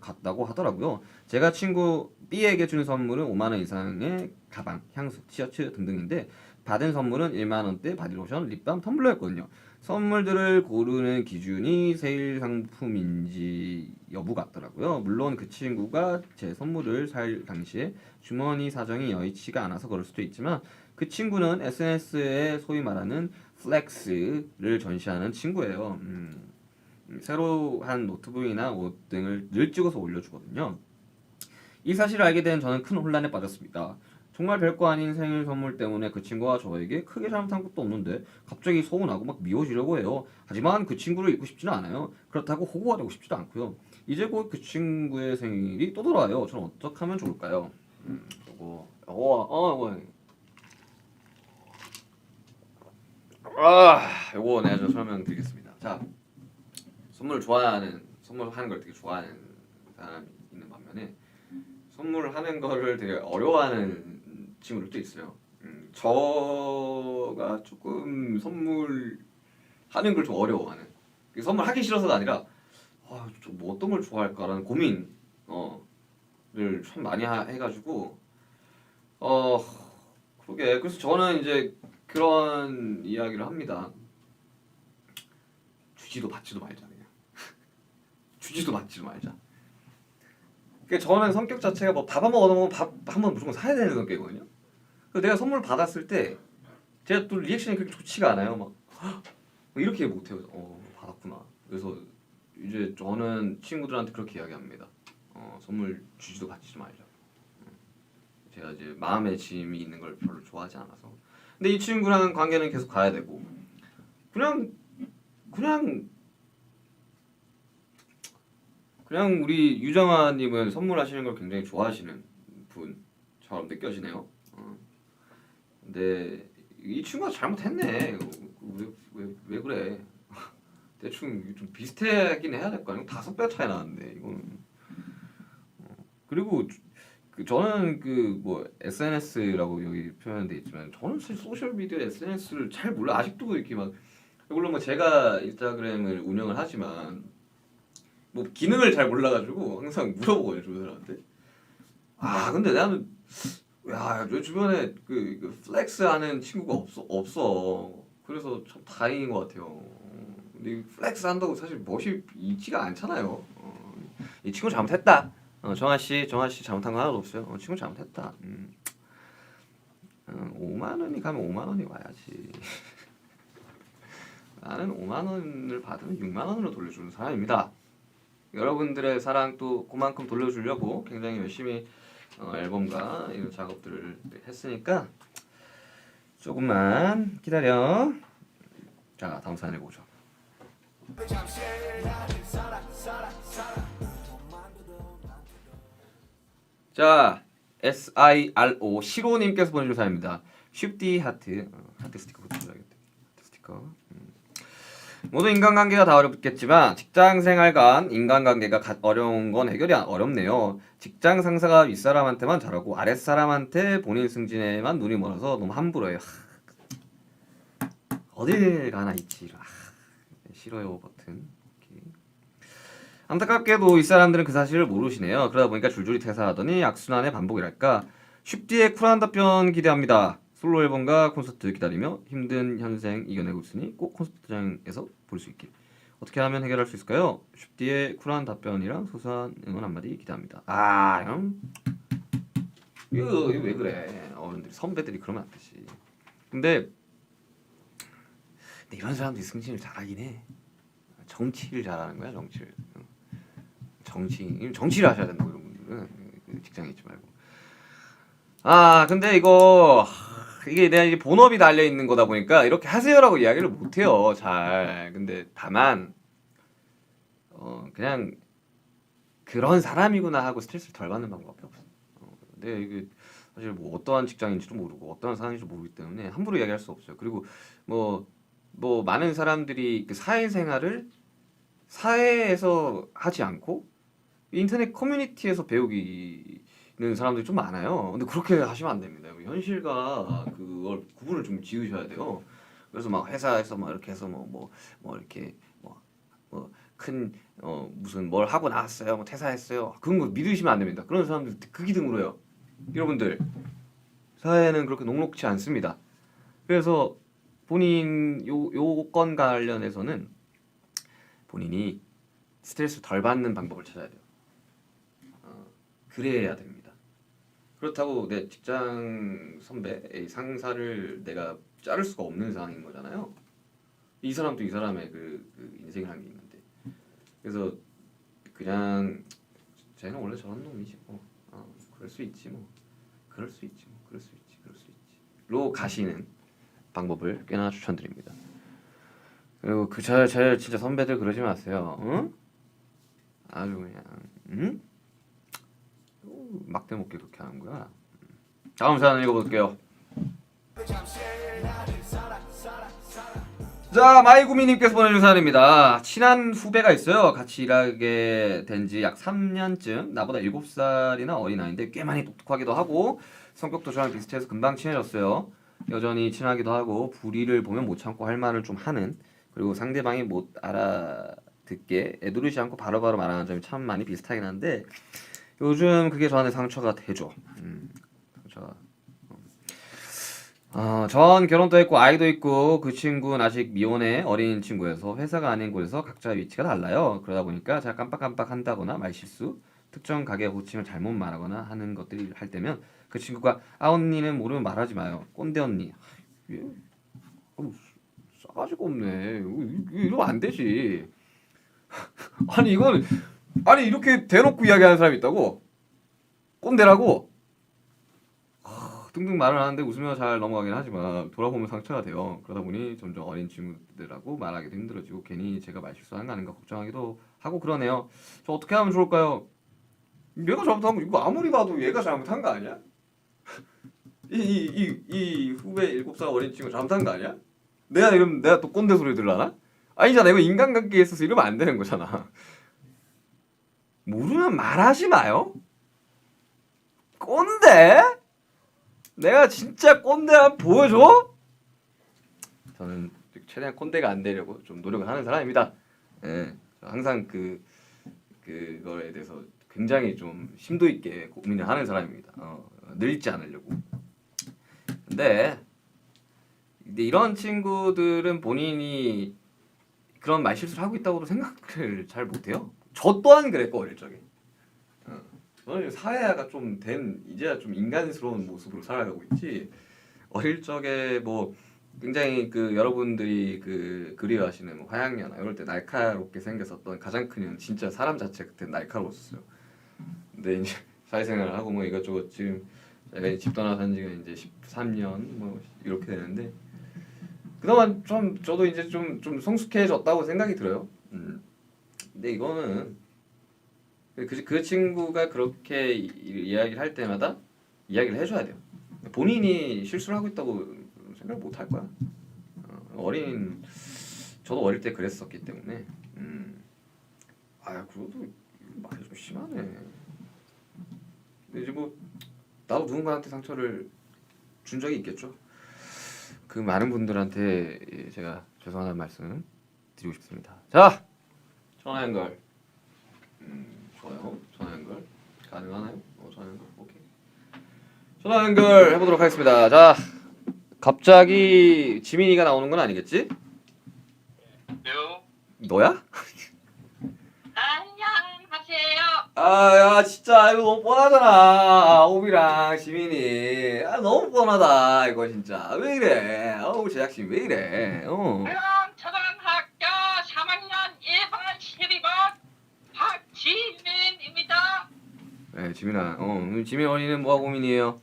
같다고 하더라고요. 제가 친구 B에게 준 선물은 5만 원 이상의 가방, 향수, 티셔츠 등등인데 받은 선물은 1만 원대 바디로션, 립밤, 텀블러였거든요. 선물들을 고르는 기준이 세일 상품인지 여부 같더라고요. 물론 그 친구가 제 선물을 살 당시에 주머니 사정이 여의치가 않아서 그럴 수도 있지만 그 친구는 SNS에 소위 말하는 플렉스를 전시하는 친구예요. 새로 한 노트북이나 옷 등을 늘 찍어서 올려주거든요. 이 사실을 알게 된 저는 큰 혼란에 빠졌습니다. 정말 별거 아닌 생일 선물 때문에 그 친구가 저에게 크게 잘못한 것도 없는데 갑자기 서운하고 막 미워지려고 해요. 하지만 그 친구를 잊고 싶지는 않아요. 그렇다고 호구가 되고 싶지도 않고요. 이제 곧 그 친구의 생일이 또 돌아와요. 저는 어떻게 하면 좋을까요? 요거 내가 좀 설명드리겠습니다. 자, 선물하는 걸 되게 좋아하는 사람이 있는 반면에 선물하는 거를 되게 어려워하는 친구들도 있어요. 저가 조금 선물하는 걸 좀 어려워하는. 선물하기 싫어서가 아니라 뭐 어떤 걸 좋아할까라는 고민을 참 많이 해가지고 그러게. 그래서 저는 이제 그런 이야기를 합니다. 주지도 받지도 말자 그냥. 주지도 맞지도 말자. 그러니까 저는 성격 자체가 뭐 밥 한 번 얻어먹으면 밥 한 번 무조건 사야 되는 성격이거든요. 그래서 내가 선물 받았을 때 제가 또 리액션이 그렇게 좋지가 않아요. 막 이렇게 못해요. 받았구나. 그래서 이제 저는 친구들한테 그렇게 이야기합니다. 선물 주지도 받지도 말자. 제가 이제 마음의 짐이 있는 걸 별로 좋아하지 않아서. 근데 이 친구랑 관계는 계속 가야 되고 그냥 우리 유정아님은 선물하시는 걸 굉장히 좋아하시는 분처럼 느껴지네요. 근데 이 친구가 잘못했네. 왜 그래? 대충 좀 비슷하긴 해야 될 거 아니야? 5배 차이 나는데 이거는. 그리고 저는 그 뭐 SNS라고 여기 표현돼 있지만 저는 사실 소셜 미디어 SNS를 잘 몰라. 아직도 이렇게 막 물론 뭐 제가 인스타그램을 운영을 하지만 뭐 기능을 잘 몰라가지고 항상 물어보거든요 주변들한테. 근데 나는 내 주변에 그 플렉스하는 친구가 없어. 그래서 참 다행인 것 같아요. 근데 플렉스 한다고 사실 멋이 있지가 않잖아요. 이 친구 잘못했다. 정아 씨 잘못한 거 하나도 없어요. 친구 잘못했다. 5만 원이 가면 5만 원이 와야지. 나는 5만 원을 받으면 6만 원으로 돌려주는 사람입니다. 여러분들의 사랑 또 그만큼 돌려주려고 굉장히 열심히 앨범과 이런 작업들을 했으니까 조금만 기다려. 자, 다음 사연 읽어보죠. 자, SIRO 시로님께서 보내주신 사연입니다. 쉽디 하트 스티커 붙여줘야겠다. 하트 스티커. 모든 인간관계가 다 어렵겠지만 직장생활 간 인간관계가 어려운 건 해결이 어렵네요. 직장 상사가 윗사람한테만 잘하고 아랫사람한테 본인 승진에만 눈이 멀어서 너무 함부로해요. 어딜 가나 있지. 싫어요 버튼. 오케이. 안타깝게도 윗사람들은 그 사실을 모르시네요. 그러다 보니까 줄줄이 퇴사하더니 악순환의 반복이랄까. 쉽디의 쿨한 답변 기대합니다. 솔로 앨범과 콘서트 기다리며 힘든 현생 이겨내고 있으니 꼭 콘서트장에서 볼 수 있길. 어떻게 하면 해결할 수 있을까요? 쉽디의 쿨한 답변이랑 소소한 응원 한마디 기대합니다. 이거 왜 그래? 어른들이 선배들이 그러면 안 되지. 근데 이런 사람들이 승진을 잘하긴 해. 정치를 잘하는 거야, 정치를 하셔야 된다고 이런 분들은 직장에 있지 말고. 근데 이게 내가 이제 본업이 달려 있는 거다 보니까 이렇게 하세요라고 이야기를 못 해요, 잘. 근데 다만 그냥 그런 사람이구나 하고 스트레스를 덜 받는 방법이 없어. 근데 이게 사실 뭐 어떠한 직장인지도 모르고 어떠한 사람인지도 모르기 때문에 함부로 이야기할 수 없어요. 그리고 뭐 많은 사람들이 그 사회생활을 사회에서 하지 않고 인터넷 커뮤니티에서 배우기는 사람들이 좀 많아요. 근데 그렇게 하시면 안 됩니다. 현실과 그걸 구분을 좀 지으셔야 돼요. 그래서 막 회사에서 막 이렇게 해서 큰 무슨 뭘 하고 나왔어요, 뭐 퇴사했어요. 그런 거 믿으시면 안 됩니다. 그런 사람들 극히 드물어요. 여러분들 사회는 그렇게 녹록지 않습니다. 그래서 본인 요건 관련해서는 본인이 스트레스 덜 받는 방법을 찾아야 돼요. 그래야 됩니다. 그렇다고 내 직장 선배, 상사를 내가 자를 수가 없는 상황인 거잖아요. 이 사람도 이 사람의 그 인생이라는 게 있는데, 그래서 그냥 쟤는 원래 저런 놈이지 뭐, 그럴 수 있지 로 가시는 방법을 꽤나 추천드립니다. 그리고 저 진짜 선배들 그러지 마세요. 응? 아주 그냥 막대 먹게 그렇게 하는 거야. 다음 사연 읽어볼게요. 자, 마이구미님께서 보내준 사연입니다. 친한 후배가 있어요. 같이 일하게 된 지 약 3년쯤. 나보다 7살이나 어린 아이인데 꽤 많이 똑똑하기도 하고 성격도 저랑 비슷해서 금방 친해졌어요. 여전히 친하기도 하고 불의를 보면 못 참고 할 말을 좀 하는, 그리고 상대방이 못 알아듣게 애두르지 않고 바로바로 말하는 점이 참 많이 비슷하긴 한데 요즘 그게 저한테 상처가 되죠. 상처가. 전 결혼도 했고 아이도 있고 그 친구는 아직 미혼의 어린 친구여서 회사가 아닌 곳에서 각자 위치가 달라요. 그러다 보니까 제가 깜빡깜빡 한다거나 말실수, 특정 가게 호칭을 잘못 말하거나 하는 것들이 할 때면 그 친구가 아 언니는 모르면 말하지 마요. 꼰대 언니. 얘, 싸가지가 없네. 이러면 안 되지. 아니 이건 아니 이렇게 대놓고 이야기하는 사람이 있다고? 꼰대라고? 등등 말을 하는데 웃으며 잘 넘어가긴 하지만 돌아보면 상처가 돼요. 그러다 보니 점점 어린 친구들하고 말하기도 힘들어지고 괜히 제가 말실수하는 거 아닌가 걱정하기도 하고 그러네요. 저 어떻게 하면 좋을까요? 얘가 잘못한 거 이거 아무리 봐도 얘가 잘못한 거 아니야? 이 후배 7살 어린 친구 잘못한 거 아니야? 내가 이러면 내가 또 꼰대 소리 들라나? 아니잖아. 이거 인간관계에 있어서 이러면 안 되는 거잖아. 모르면 말하지 마요? 꼰대? 내가 진짜 꼰대 한번 보여줘? 저는 최대한 꼰대가 안 되려고 좀 노력을 하는 사람입니다. 예, 항상 그거에 대해서 굉장히 좀 심도 있게 고민을 하는 사람입니다. 늙지 않으려고. 근데 이런 친구들은 본인이 그런 말실수를 하고 있다고도 생각을 잘 못해요. 저 또한 그랬고 어릴 적에. 저는 사회화가 좀 된 이제야 좀 인간스러운 모습으로 살아가고 있지. 어릴 적에 뭐 굉장히 그 여러분들이 그 그리워하시는 뭐 화양연화 이럴 때 날카롭게 생겼었던 가장 큰 이유는 진짜 사람 자체 그때 날카로웠어요. 근데 이제 사회생활을 하고 뭐 이것저것 지금 제가 집 떠나 산 지가 이제 13년 뭐 이렇게 되는데 그동안 좀 저도 이제 좀 성숙해졌다고 생각이 들어요. 근데 이거는 그 친구가 그렇게 이야기를 할 때마다 이야기를 해줘야 돼요. 본인이 실수를 하고 있다고 생각 못 할 거야. 저도 어릴 때 그랬었기 때문에 그래도 말이 좀 심하네. 근데 이제 뭐 나도 누군가한테 상처를 준 적이 있겠죠. 그 많은 분들한테 제가 죄송하다는 말씀 드리고 싶습니다. 자, 전화 연결. 좋아요. 전화 연결 가능하나요? 전화 연결 오케이. 전화 연결 해보도록 하겠습니다. 자, 갑자기 지민이가 나오는 건 아니겠지? 요. 너야? 안녕하세요. 야 진짜 이거 너무 뻔하잖아. 오비랑 지민이. 너무 뻔하다 이거 진짜. 왜 이래? 제작진 왜 이래? 초등학교 3학년 1반 12번 박지민입니다. 네, 지민아. 지민 어린이는 뭐가 고민이에요?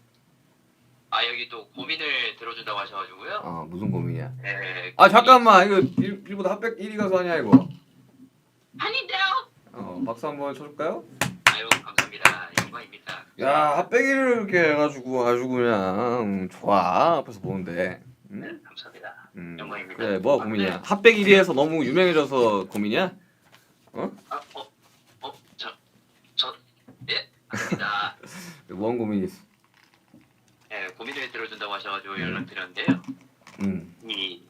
여기 또 고민을 들어준다고 하셔가지고요. 무슨 고민이야? 네. 잠깐만. 이거 일보다 핫백 1위 가수 아니야 이거? 아닌데요. 박수 한번 쳐줄까요? 아유 감사합니다. 영광입니다. 야, 핫백 1위를 이렇게 해가지고 아주 그냥 좋아. 앞에서 보는데. 응? 네, 감사합니다. 영광입니다. 그래, 뭐가 고민이야? 핫백 1위에서 너무 유명해져서 고민이야? 예, 아닙니다. 뭔 고민이 있어? 네, 고민을 들어준다고 하셔가지고 연락드렸는데요. 이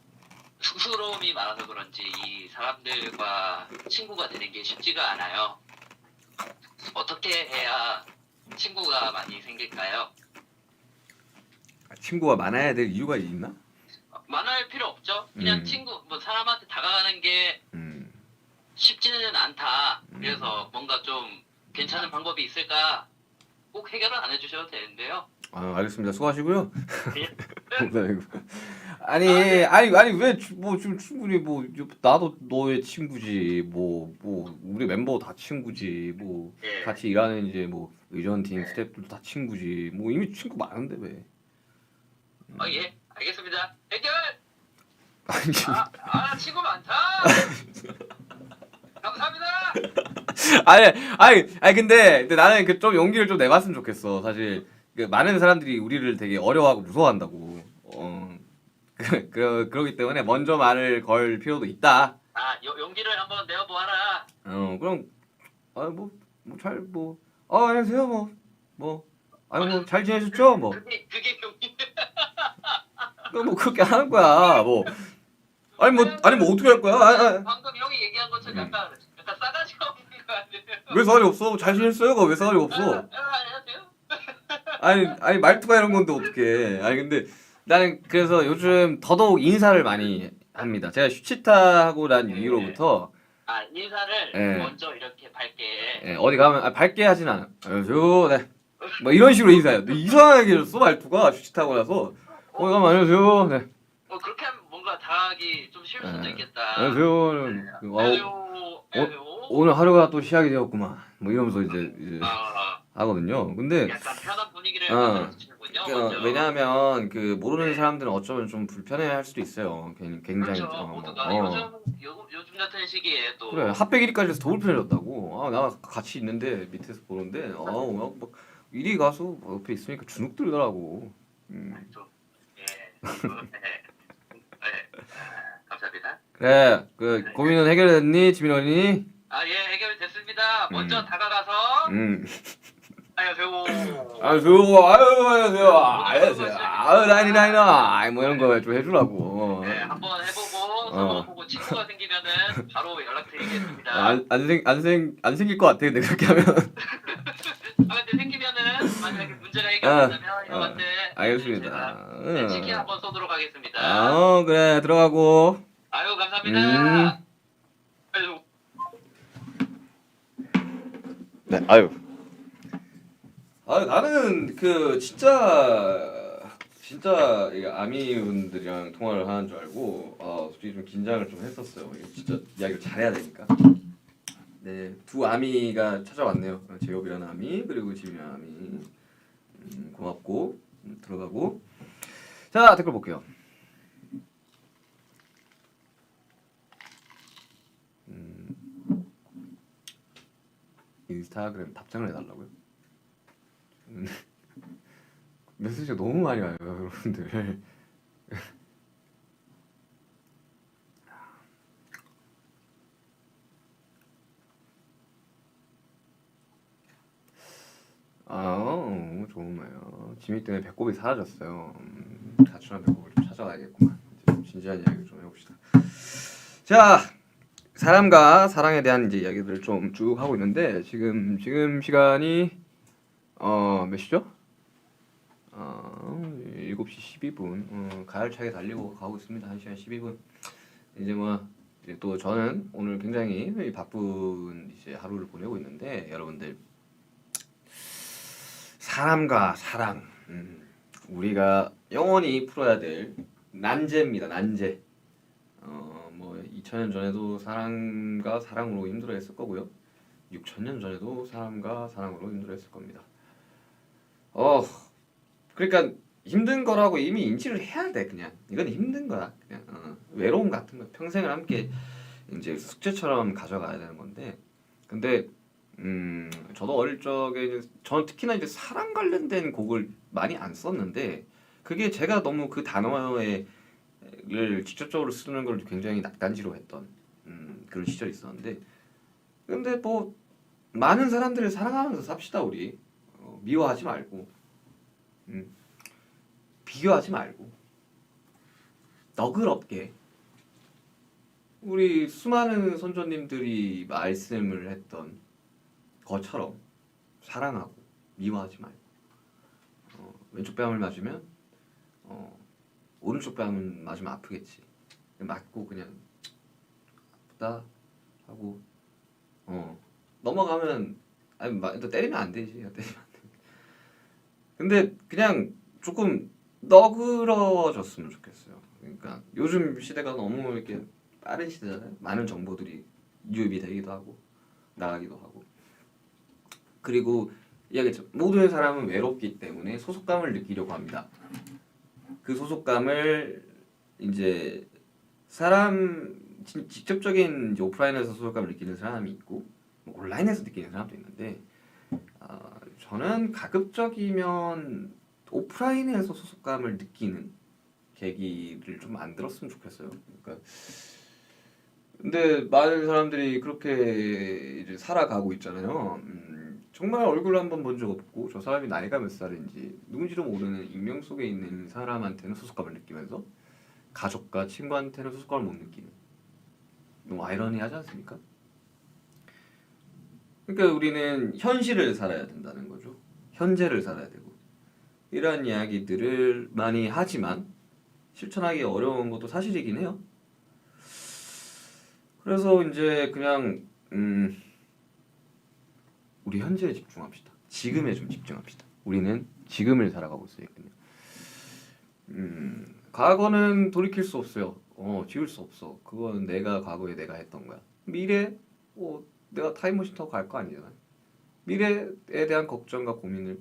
쑥스러움이 많아서 그런지 이 사람들과 친구가 되는 게 쉽지가 않아요. 어떻게 해야 친구가 많이 생길까요? 친구가 많아야 될 이유가 있나? 많을 필요 없죠. 그냥 친구, 뭐 사람한테 다가가는 게 쉽지는 않다. 그래서 뭔가 좀 괜찮은 방법이 있을까? 꼭 해결은 안 해주셔도 되는데요. 알겠습니다. 수고하시고요. 예. 아니 왜 뭐 지금 충분히 뭐 나도 너의 친구지 뭐 우리 멤버 다 친구지 뭐 예. 같이 일하는 이제 뭐 의전팀 스태프들도 다 친구지 뭐 이미 친구 많은데 왜? 예, 알겠습니다. 해결. 아니 친구 많다. 감사합니다. 아니 근데 나는 그 좀 용기를 좀 내봤으면 좋겠어. 사실 그 많은 사람들이 우리를 되게 어려워하고 무서워한다고. 그러기 때문에 먼저 말을 걸 필요도 있다. 용기를 한번 내어보아라. 그럼 안녕하세요 잘 지내셨죠 그게 용기. 뭐 그렇게 하는 거야 아니 뭐 어떻게 할 거야? 방금 형이 얘기한 것처럼 약간 싸가지가 없는 거 아니에요? 왜 싸가지 없어? 잘 지냈어요? 왜 싸가지 없어? 안녕하세요. 아니 말투가 이런 건데 어떡해. 아니 근데 나는 그래서 요즘 더더욱 인사를 많이 합니다. 제가 슈치타 하고 난 이후로부터 아 인사를 예. 먼저 이렇게 밝게. 예, 어디 가면 밝게 하진 않아. 안녕하세요. 네. 뭐 이런 식으로 인사해요. 이상하게 해줬어 말투가 슈치타 하고 나서 어디 가면 안녕하세요. 네. 그렇게 하면 뭔가 당하기 좀 쉬울 수도 예. 있겠다. 안녕하세요. 안녕하세요. 오늘 하루가 또 시작이 되었구만. 뭐 이러면서 이제 아, 하거든요. 근데 약간 편한 분위기를 어. 만들어주시는군요. 먼저. 왜냐하면 그 모르는 사람들은 어쩌면 좀 불편해할 수도 있어요. 굉장히 그렇죠. 모두가 요즘 같은 시기에 또 그래 핫백 1위까지 해서 더 불편해졌다고. 아 나 같이 있는데 밑에서 보는데 막 이리 가서 뭐 옆에 있으니까 주눅 들더라고. 좀, 예, 감사합니다. 그래 그 고민은 해결됐니 지민언니? 아, 예, 해결됐습니다. 먼저 음. 다가가서 안녕하세요. 안녕하세요. 아유 라이나 뭐 이런 거 좀 해주라고. 네, 한번 해보고 서로 보고 친구가 생기면은 바로 연락드리겠습니다. 안 생길 것 같아 근데 그렇게 하면. 근데 생기면은 만약에 문제가 해결된다면 형한테 알겠습니다. 제가 치킨 한번 쏘도록 하겠습니다. 그래 들어가고. 아유 감사합니다. 아유. 네, 아유 나는 그 진짜 이게 아미분들이랑 통화를 하는 줄 알고 솔직히 좀 긴장을 좀 했었어요. 이거 진짜 이야기를 잘해야 되니까. 네, 두 아미가 찾아왔네요. 제이홉이라는 아미 그리고 지민이라는 아미. 고맙고 들어가고. 자 댓글 볼게요. 인스타그램 답장을 해달라고요? 메시지가 너무 많이 와요 여러분들. 좋은 말이요. 지미 때문에 배꼽이 사라졌어요. 가출한 배꼽을 좀 찾아가야겠구만. 이제 좀 진지한 이야기를 좀 해봅시다. 자, 사람과 사랑에 대한 이제 이야기들을 좀 쭉 하고 있는데 지금 시간이 몇 시죠? 7시 12분. 가열차게 달리고 가고 있습니다. 1시간 12분. 이제 뭐 이제 또 저는 오늘 굉장히 바쁜 이제 하루를 보내고 있는데 여러분들 사람과 사랑 우리가 영원히 풀어야 될 난제입니다. 난제. 뭐 2000년 전에도 사랑과 사랑으로 힘들어했을 거고요. 6000년 전에도 사람과 사랑으로 힘들어했을 겁니다. 그러니까 힘든 거라고 이미 인지를 해야 돼. 그냥 이건 힘든 거야. 그냥 외로움 같은 거 평생을 함께 이제 숙제처럼 가져가야 되는 건데. 근데 저도 어릴 적에 저는 특히나 이제 사랑 관련된 곡을 많이 안 썼는데 그게 제가 너무 그 단어를 직접적으로 쓰는 걸 굉장히 낯간지러워했던 그런 시절이 있었는데 근데 뭐 많은 사람들을 사랑하면서 삽시다 우리. 미워하지 말고 비교하지 말고 너그럽게 우리 수많은 선조님들이 말씀을 했던 것처럼 사랑하고 미워하지 말고 왼쪽 뺨을 맞으면 오른쪽 뺨을 맞으면 아프겠지. 맞고 그냥 아프다 하고 넘어가면 또 때리면 안 되지. 때리면 안 돼. 근데 그냥 조금 너그러졌으면 좋겠어요. 그러니까 요즘 시대가 너무 이렇게 빠른 시대잖아요. 많은 정보들이 유입이 되기도 하고 나가기도 하고. 그리고 이야기했죠. 모든 사람은 외롭기 때문에 소속감을 느끼려고 합니다. 그 소속감을 이제 직접적인 이제 오프라인에서 소속감을 느끼는 사람이 있고 온라인에서 느끼는 사람도 있는데 저는 가급적이면 오프라인에서 소속감을 느끼는 계기를 좀 만들었으면 좋겠어요. 그러니까 근데 많은 사람들이 그렇게 이제 살아가고 있잖아요. 정말 얼굴 한번 본 적 없고 저 사람이 나이가 몇 살인지 누군지도 모르는 익명 속에 있는 사람한테는 소속감을 느끼면서 가족과 친구한테는 소속감을 못 느끼는 너무 아이러니하지 않습니까? 그러니까 우리는 현실을 살아야 된다는 거죠. 현재를 살아야 되고 이런 이야기들을 많이 하지만 실천하기 어려운 것도 사실이긴 해요. 그래서 이제 그냥 우리 현재에 집중합시다. 지금에 좀 집중합시다. 우리는 지금을 살아가고 있으니까요. 과거는 돌이킬 수 없어요. 지울 수 없어. 그거는 내가 과거에 내가 했던 거야. 미래 내가 타임머신 타고 갈 거 아니잖아. 미래에 대한 걱정과 고민을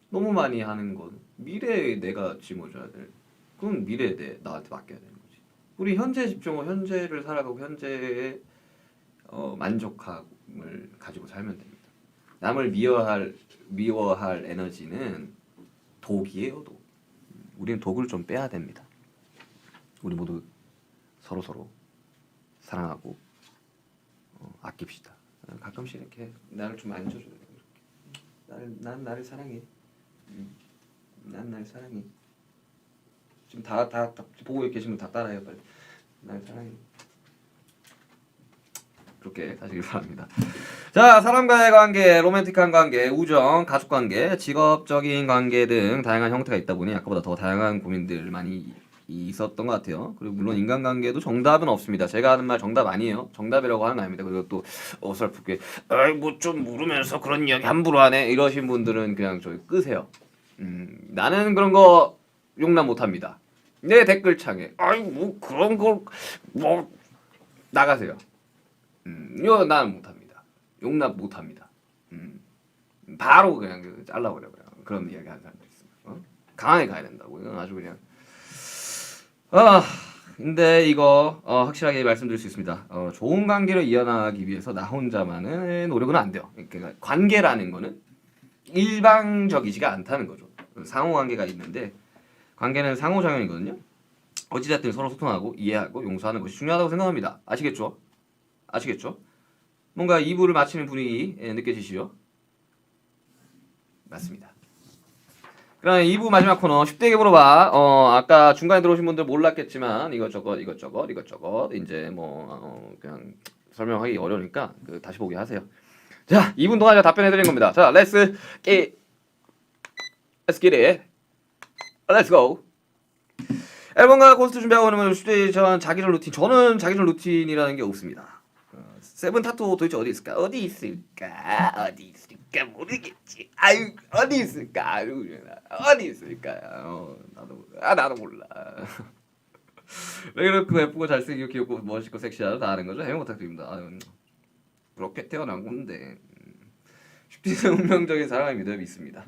너무 많이 하는 건 미래에 내가 짊어져야 될. 그건 미래에 나한테 맡겨야 되는 거지. 우리 현재에 집중하고 현재를 살아가고 현재에 만족함을 가지고 살면 됩니다. 남을 미워할 에너지는 독이에요, 독. 우리는 독을 좀 빼야 됩니다. 우리 모두 서로 사랑하고 아낍시다. 가끔씩 이렇게 나를 좀 안줘줘요. 난 나를 사랑해. 난 나를 사랑해. 지금 다 보고 계신 분 다 따라해요, 빨리. 날 사랑해. 그렇게 하시길 바랍니다. 자, 사람과의 관계, 로맨틱한 관계, 우정, 가족 관계, 직업적인 관계 등 다양한 형태가 있다 보니 아까보다 더 다양한 고민들 많이 있었던 것 같아요. 그리고 물론 인간관계도 정답은 없습니다. 제가 하는 말 정답 아니에요. 정답이라고 하는 거 아닙니다. 그리고 또 어설프게 뭐 좀 물으면서 그런 이야기 함부로 하네 이러신 분들은 그냥 저기 끄세요. 나는 그런 거 용납 못합니다. 내 댓글창에 뭐 그런 걸 뭐 나가세요. 이거 나는 못합니다. 용납 못합니다. 바로 그냥 잘라버려요. 그런 이야기 하는 사람들 있어요. 강하게 가야 된다고. 이건 아주 그냥 근데 이거 확실하게 말씀드릴 수 있습니다. 좋은 관계를 이어나가기 위해서 나 혼자만은 노력은 안 돼요. 그러니까 관계라는 거는 일방적이지가 않다는 거죠. 상호관계가 있는데 관계는 상호작용이거든요. 어찌됐든 서로 소통하고 이해하고 용서하는 것이 중요하다고 생각합니다. 아시겠죠? 뭔가 2부를 마치는 분위기 느껴지시죠? 맞습니다. 그럼 2부 마지막 코너 10대에게 물어봐. 아까 중간에 들어오신 분들 몰랐겠지만 이것저것 이제 뭐 그냥 설명하기 어려우니까 다시 보기 하세요. 자, 2분 동안 제가 답변해 드리는 겁니다. 자, let's get it. Let's go. 앨범과 콘서트 준비하고 있는 10대 전 자기전 루틴. 저는 자기전 루틴이라는 게 없습니다. 세븐 타투 도대체 어디 있을까? 어디 있을까 모르겠지. 아유 어디 있을까? 나도 몰라. 왜 그렇게 예쁘고 잘생기고 귀엽고 멋있고 섹시하다 다 아는 거죠? 해명 부탁드립니다. 그렇게 태어난 건데 10대는 운명적인 사랑을 믿습니다.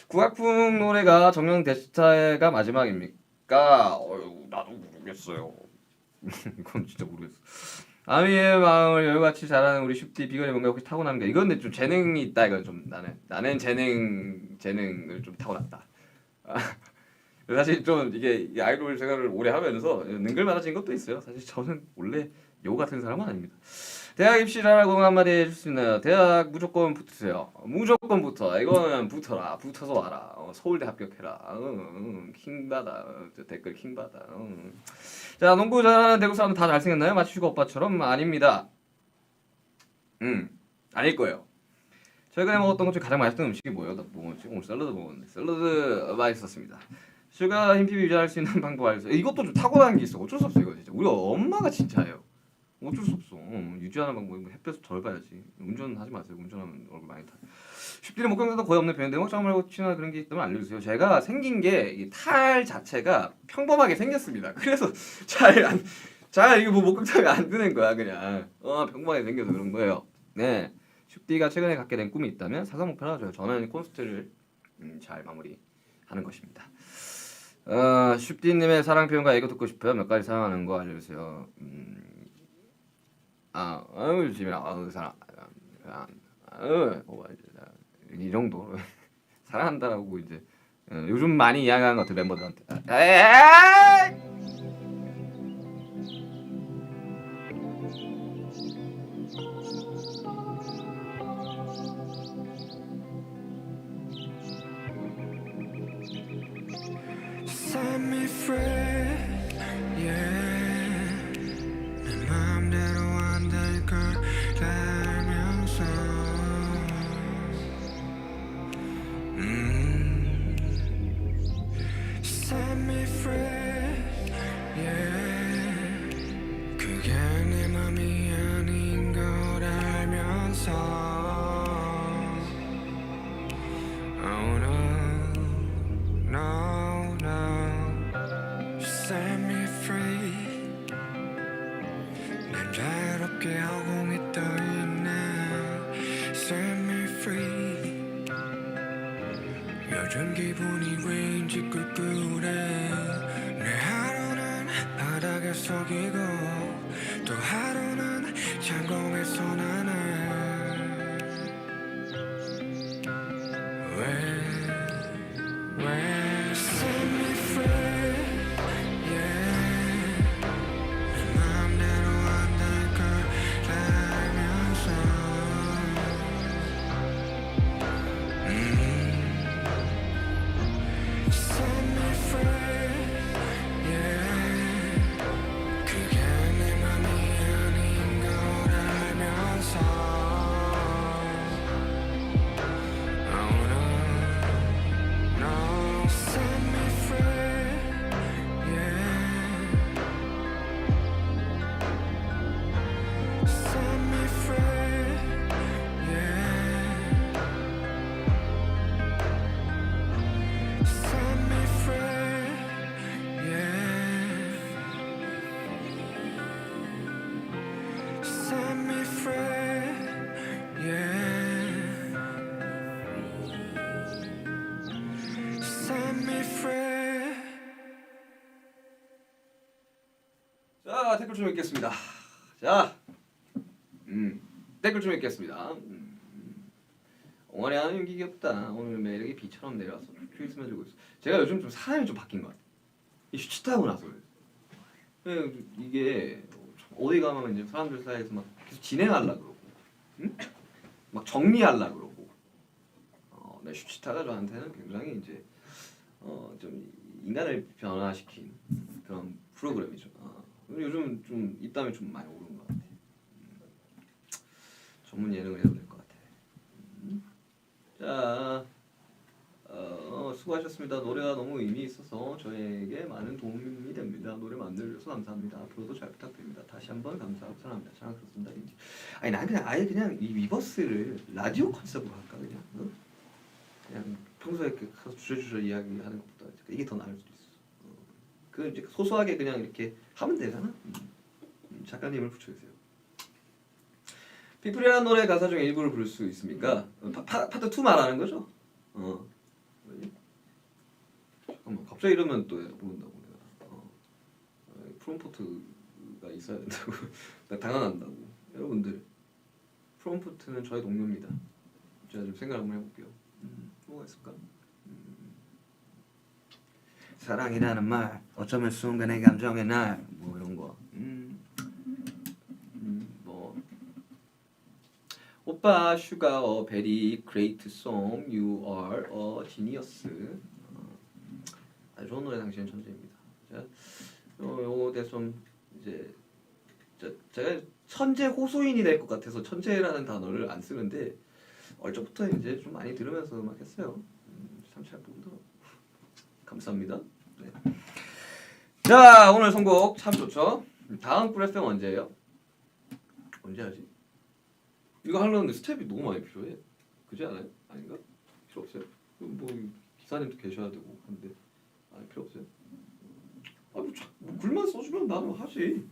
국악풍 노래가 정령 대스타가 마지막입니까? 나도 모르겠어요. 이건 진짜 모르겠어. 아미의 마음을 여유같이 잘하는 우리 슈티 비건이 뭔가 혹시 타고납니까? 이건 근데 좀 재능이 있다. 이건 좀 나는 재능을 좀 타고났다. 사실 좀 이게 아이돌 생활을 오래 하면서 능글 많아진 것도 있어요. 사실 저는 원래 요 같은 사람은 아닙니다. 대학 입시 잘하고 한마디 해줄 수 있나요? 대학 무조건 붙으세요. 무조건 붙어. 이거는 붙어라. 붙어서 와라. 서울대 합격해라. 킹받아. 댓글 킹받아. 자, 농구 잘하는 대구 사람 다 잘생겼나요? 마치슈가 오빠처럼? 아닙니다. 아닐 거예요. 최근에 먹었던 것 중에 가장 맛있던 음식이 뭐예요? 나 먹었지? 오늘 샐러드 먹었는데 샐러드 맛있었습니다. 슈가 흰 피부 유지할 수 있는 방법 알려주세요. 이것도 좀 타고난 게 있어. 어쩔 수 없어 이거 진짜. 우리 엄마가 진짜예요. 어쩔 수 없어. 유지하는 방법이 뭐 햇볕을 덜 봐야지. 운전하지 마세요. 운전하면 얼굴 많이 타. 쉽디는 목감도 거의 없는 편인데 혹시 말고 치나 그런 게 있다면 알려주세요. 제가 생긴 게 탈 자체가 평범하게 생겼습니다. 그래서 잘 이거 뭐 목감이 안 드는 거야 그냥. 평범하게 생겨서 그런 거예요. 네. 쉽디가 최근에 갖게 된 꿈이 있다면 사상 목표를 하죠. 저는 콘서트를 잘 마무리하는 것입니다. 쉽디님의 사랑 표현과 애교 듣고 싶어요. 몇 가지 사랑하는 거 알려주세요. 지민아, 사랑, 이 정도 사랑한다라고 이제 요즘 많이 이야기하는 것 같아 멤버들한테. Set me free, yeah. 내 마음대로 안 될 걸 알면서 Set me free, 기분이 왠지 꿀꿀해 내 하루는 바닥에 속이고 또 하루는 창공에서 나네 왜 set me free yeah 내 맘대로 안 될 걸 알면서 set me free yeah 그게 내 맘이 아닌 걸 알면서 oh no no set me free yeah set me free yeah set me free yeah set me free yeah set me free 자, 댓글 좀 읽겠습니다. 자, 댓글 좀 읽겠습니다. 엉아리 하는 연기 귀엽다. 오늘 매력이 비처럼 내려와서 큐 있으면 주고 있어. 제가 요즘 좀 사람이 좀 바뀐 것 같아요. 이 슈츠타고 나서 그래요. 이게 어디 가면 이제 사람들 사이에서 막 계속 진행하려 그러고, 응? 막 정리하려 그러고. 네, 슈츠타가 저한테는 굉장히 이제 좀 인간을 변화시킨 그런 프로그램이죠. 요즘 좀 입담이 좀 많이 오른 것 같아요. 전문 예능을 해도 될 것 같아요. 자, 수고하셨습니다. 노래가 너무 의미 있어서 저에게 많은 도움이 됩니다. 노래 만들어줘서 감사합니다. 앞으로도 잘 부탁드립니다. 다시 한번 감사하고 사랑합니다. 잘 들었습니다. 아니 난 그냥 아예 그냥 이 위버스를 라디오 컨셉으로 할까 그냥. 그냥 평소에 이렇게 가서 주저주저 이야기하는 것보다 이게 더 나을 수도 있어. 그 이제 소소하게 그냥 이렇게 하면 되잖아. 작가님을 붙여주세요. 피플이라는 노래 가사 중 일부를 부를 수 있습니까? 파트 2 말하는 거죠? 뭐지? 잠깐만 갑자기 이러면 또 모른다고 내가. 프롬포트가 있어야 된다고. 나 당황한다고. 여러분들 프롬포트는 저의 동료입니다. 제가 좀 생각 한번 해볼게요. 뭐가 있을까? 사랑이라는 말 어쩌면 순간의 감정의 날 뭐 이런 거. 뭐 오빠 슈가 a very great song you are a genius. 아주 좋은 노래 당신은 천재입니다. 자, 요거에 대해서 좀 이제 제가 천재 호소인이 될 것 같아서 천재라는 단어를 안 쓰는데 얼적부터 이제 좀 많이 들으면서 막 했어요. 참 잘 보더라고. 감사합니다. 네. 자, 오늘 선곡 참 좋죠. 다음 꿀FM 언제예요? 언제 하지? 이거 하려는데 스텝이 너무 많이 필요해. 그지 않아요? 아닌가? 필요 없어요? 뭐 기사님도 계셔야 되고 한데 아니 필요 없어요? 뭐 글만 써주면 나는 하지.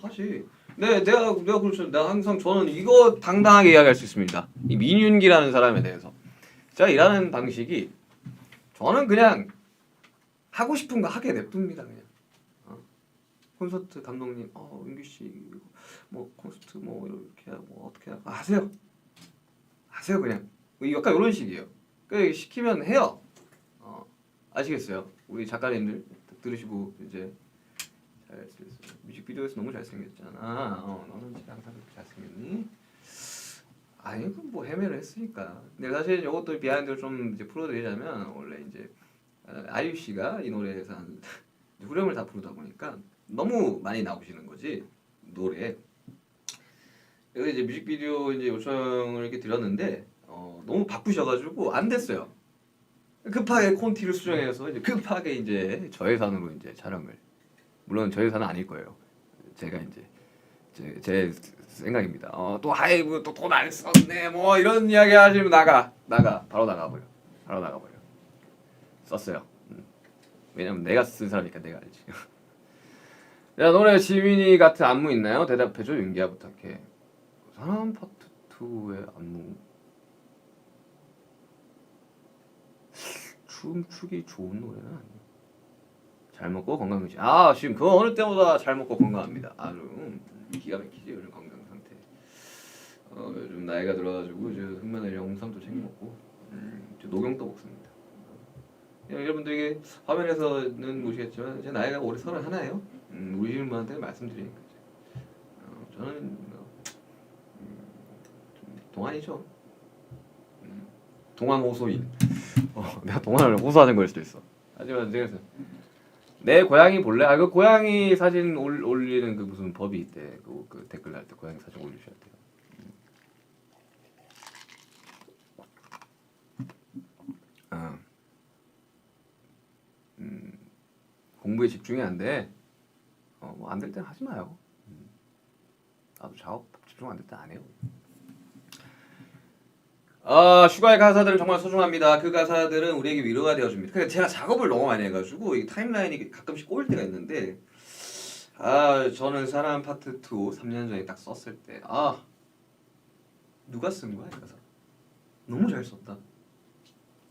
하지. 네, 내가 그렇죠. 내가 항상 저는 이거 당당하게 이야기할 수 있습니다. 이 민윤기라는 사람에 대해서 제가 일하는 방식이 저는 그냥 하고 싶은 거 하게 냅둡니다. 그냥 콘서트 감독님, 윤기 씨 뭐 콘서트 뭐 이렇게 뭐 어떻게 하세요. 그냥 약간 이런 식이에요. 그 시키면 해요. 아시겠어요? 우리 작가님들 들으시고 이제 뮤직비디오에서 너무 잘생겼잖아. 너는 항상 그렇게 잘생겼니? 아니 뭐 헤매를 했으니까. 근데 사실 이것도 비하인드를 좀 이제 풀어드리자면 원래 이제 아이유 씨가 이 노래에서 한 후렴을 다 부르다 보니까 너무 많이 나오시는 거지 노래. 그래서 이제 뮤직비디오 이제 요청을 이렇게 드렸는데 너무 바쁘셔가지고 안 됐어요. 급하게 콘티를 수정해서 이제 급하게 이제 저예산으로 이제 촬영을. 물론 저예산은 아닐 거예요. 제가 이제 제 생각입니다. 또 아이고 또 돈 안 썼네 뭐 이런 이야기 하시면 바로 나가버려. 썼어요. 왜냐면 내가 쓴 사람이니까 내가 알지. 야, 노래 지민이 같은 안무 있나요? 대답해줘. 윤기야 부탁해. 사람 파트 2의 안무 춤추기 좋은 노래는 아니에요. 잘 먹고 건강 유지. 아 지금 그 어느 때보다 잘 먹고 건강합니다. 아주 기가 막히지 요즘 건강 상태. 요즘 나이가 들어가지고 이제 흑마늘이랑 홍삼도 챙겨 먹고 녹용도 먹습니다. 여러분들에게 화면에서는 보시겠지만 제 나이가 올해 31예요. 우리 집한테 말씀드리는 거죠. 저는 좀 동안이죠. 동안 호소인. 내가 동안을 호소하는 걸 수도 있어. 하지만 제가 내 고양이 볼래? 아 그 고양이 사진 올리는 그 무슨 법이 있대. 그 댓글 날 때 고양이 사진 올리셔야 돼요. 공부에 집중이 안 돼. 뭐 안 될 땐 하지 마요. 나도 작업 집중 안 될 땐 안 해요. 슈가의 가사들은 정말 소중합니다. 그 가사들은 우리에게 위로가 되어줍니다. 그러니까 제가 작업을 너무 많이 해가지고 이 타임라인이 가끔씩 꼬일 때가 있는데 저는 사람 파트 2 3년 전에 딱 썼을 때 누가 쓴 거야 이 가사? 너무 잘 썼다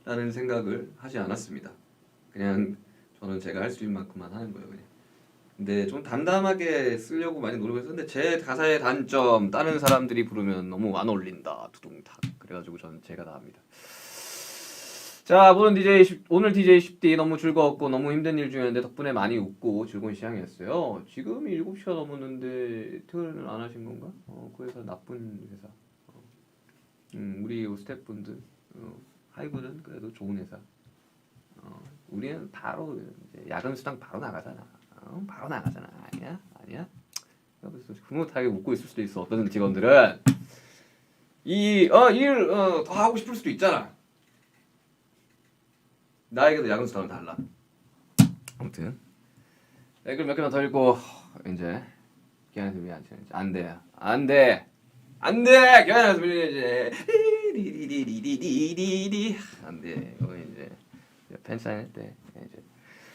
라는 생각을 하지 않았습니다. 그냥 저는 제가 할 수 있는 만큼만 하는 거예요 그냥. 근데 좀 담담하게 쓰려고 많이 노력했었는데 제 가사의 단점 다른 사람들이 부르면 너무 안 어울린다 두둥탁 그래가지고 저는 제가 다 합니다. 자 오늘 DJ 10D 너무 즐거웠고 너무 힘든 일 중이었는데 덕분에 많이 웃고 즐거운 시간이었어요. 지금이 7시가 넘었는데 퇴근을 안 하신 건가? 그 회사 나쁜 회사. 우리 스태프분들 하이브는 그래도 좋은 회사. 우리는 바로 이제 야근 수당 바로 나가잖아. 바로 나가잖아. 아니야? 흐뭇하게 웃고 있을 수도 있어. 어떤 직원들은 일 더 하고 싶을 수도 있잖아. 나에게도 야근 수당은 달라. 아무튼 댓글 몇 개만 더 읽고 이제 기한에서 안돼. 기한에서 밀리지. 안돼. 이거 이제 팬사인회 때 이제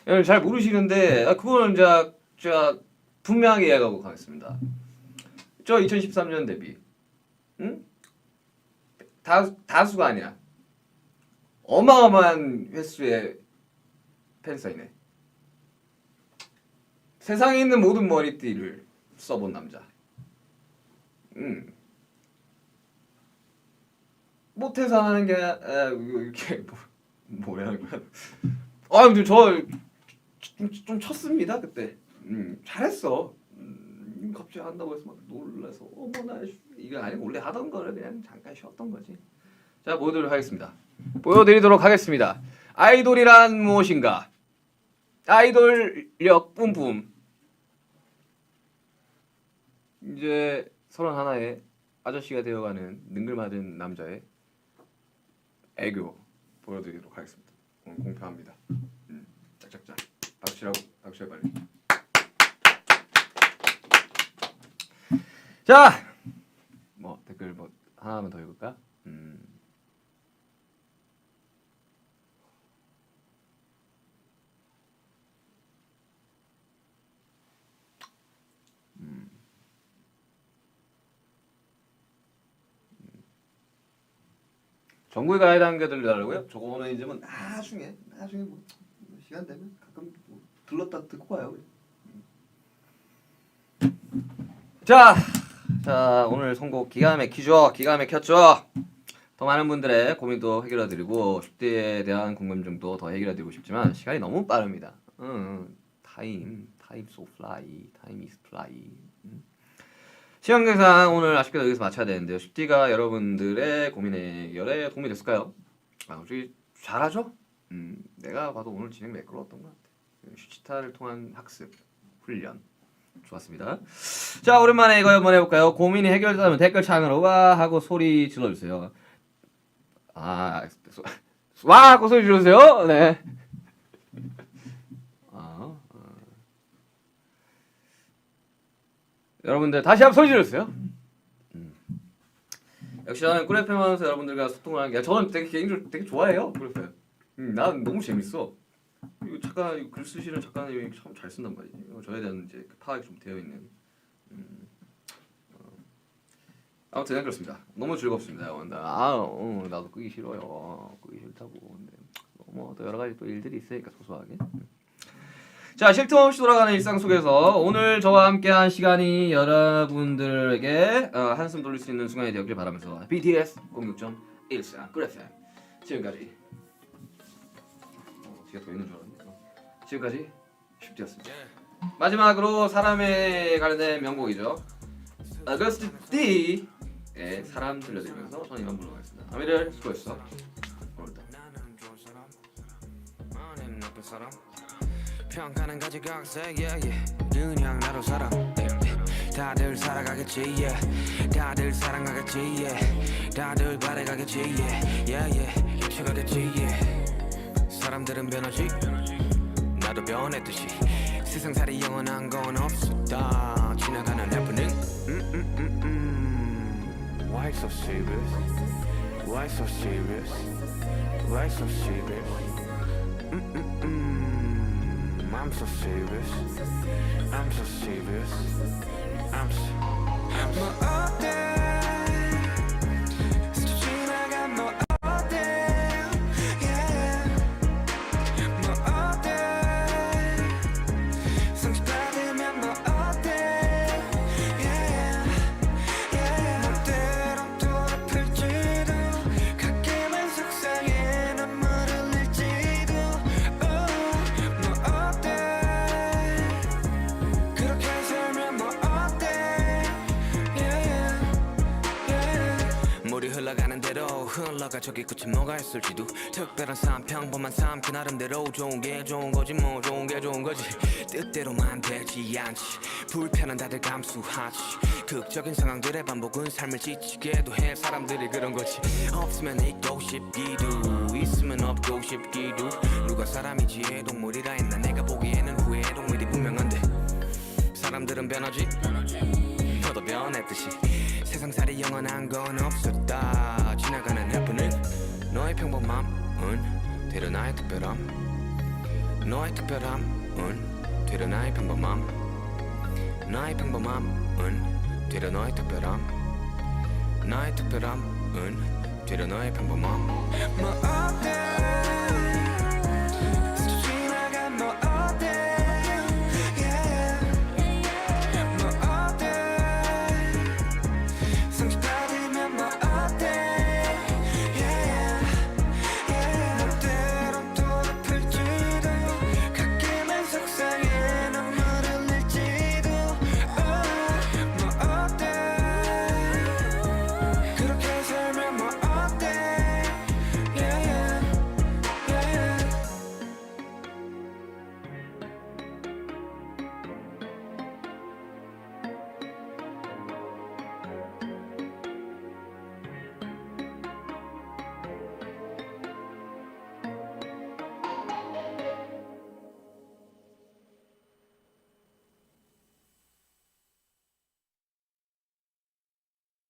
여러분 잘 모르시는데 그거는 제가 분명하게 이야기하고 가겠습니다. 저 2013년 데뷔, 다수가 아니야. 어마어마한 횟수의 팬사인회. 세상에 있는 모든 머리띠를 써본 남자. 못해서 하는 게 이렇게 뭐라는 거야? 근데 좀 쳤습니다 그때. 잘했어. 갑자기 한다고 해서 막 놀라서 어머나 이거 아니고 원래 하던 거를 그냥 잠깐 쉬었던 거지. 자 보여드리도록 하겠습니다. 아이돌이란 무엇인가? 아이돌력 뿜뿜. 이제 31의 아저씨가 되어가는 능글맞은 남자의 애교 보여드리도록 하겠습니다. 오늘 공평합니다. 짝짝짝 박수치라고 박수해 빨리. 자, 댓글 하나만 더 읽을까? 전국에 가야 하는 게 들리더라고요. 저거는 이제 나중에 시간 되면 가끔 들렀다 듣고 가요. 자 오늘 선곡 기가 막혔죠. 더 많은 분들의 고민도 해결해드리고 10대에 대한 궁금증도 더 해결해드리고 싶지만 시간이 너무 빠릅니다. Time so fly, time is fly. 시간 계산 오늘 아쉽게도 여기서 마쳐야 되는데요. 10D가 여러분들의 고민 해결에 도움이 됐을까요? 솔직히 잘하죠? 내가 봐도 오늘 진행 매끄러웠던 것 같아. 슈치타를 통한 학습, 훈련 좋았습니다. 자 오랜만에 이거 한번 해볼까요? 고민이 해결되면 댓글창으로 와 하고 소리 질러주세요. 와 하고 소리 질러주세요. 네. 여러분들 다시 한번 소리 질러주세요. 역시 저는 꿀FM 하면서 여러분들과 소통을 하는 게 저는 개인적으로 되게 좋아해요. 꿀FM. 난 너무 재밌어. 이거 글 쓰시는 작가님이 참 잘 쓴단 말이지. 저에 대한 이제 파악이 좀 되어 있는. 아무튼 그렇습니다. 너무 즐겁습니다. 나도 끄기 싫어요. 끄기 싫다고. 근데 너무 뭐 또 여러 가지 또 일들이 있으니까 소소하게. 자, 쉴 틈 없이 돌아가는 일상 속에서 오늘 저와 함께한 시간이 여러분들에게 한숨 돌릴 수 있는 순간이 되었길 바라면서 BTS 06.14 꿀 FM 지금까지 뒤가 더 있는 줄 알았네. 지금까지 쉽디였습니다. 마지막으로 사람에 관련된 명곡이죠. 어거스트 D의 사람 들려드리면서 저는 이만 물러가겠습니다. 아미를 수고했어. 오늘도 평가는 가지각색 그냥 나로 살아 다들 살아가겠지 다들 사랑하겠지 다들 바래가겠지 익혀가겠지 사람들은 변하지 나도 변했듯이 세상살이 영원한 건 없었다 지나가는 해프닝 Why so serious? Why so serious? Why so serious? I'm so serious. I'm so serious. I'm so. 뭐 어때? 스쳐 지나간 뭐 어때? Yeah. 뭐 어때? 상처받으면 뭐 어때? Yeah. Yeah. 멋대로 돌아플지도 가끔은 속상해 눈물을 흘릴지도. 물이 흘러가는 대로 흘러가 저기 끝이 뭐가 있을지도 특별한 삶 평범한 삶 그 나름대로 좋은 게 좋은 거지 뭐 좋은 게 좋은 거지 뜻대로만 되지 않지 불편은 다들 감수하지 극적인 상황들의 반복은 삶을 지치게도 해 사람들이 그런 거지 없으면 있고 싶기도 있으면 없고 싶기도 누가 사람이지 동물이라 했나 내가 보기에는 후회의 동물이 분명한데 사람들은 변하지 너도 변했듯이 세상살이 영원한 건 없었다 지나가는 해프닝 너의 평범함은 되려 나의 특별함 너의 특별함은 되려 나의 평범함 나의 평범함은 되려 너의 특별함 나의 특별함은 되려 너의 평범함 뭐 어때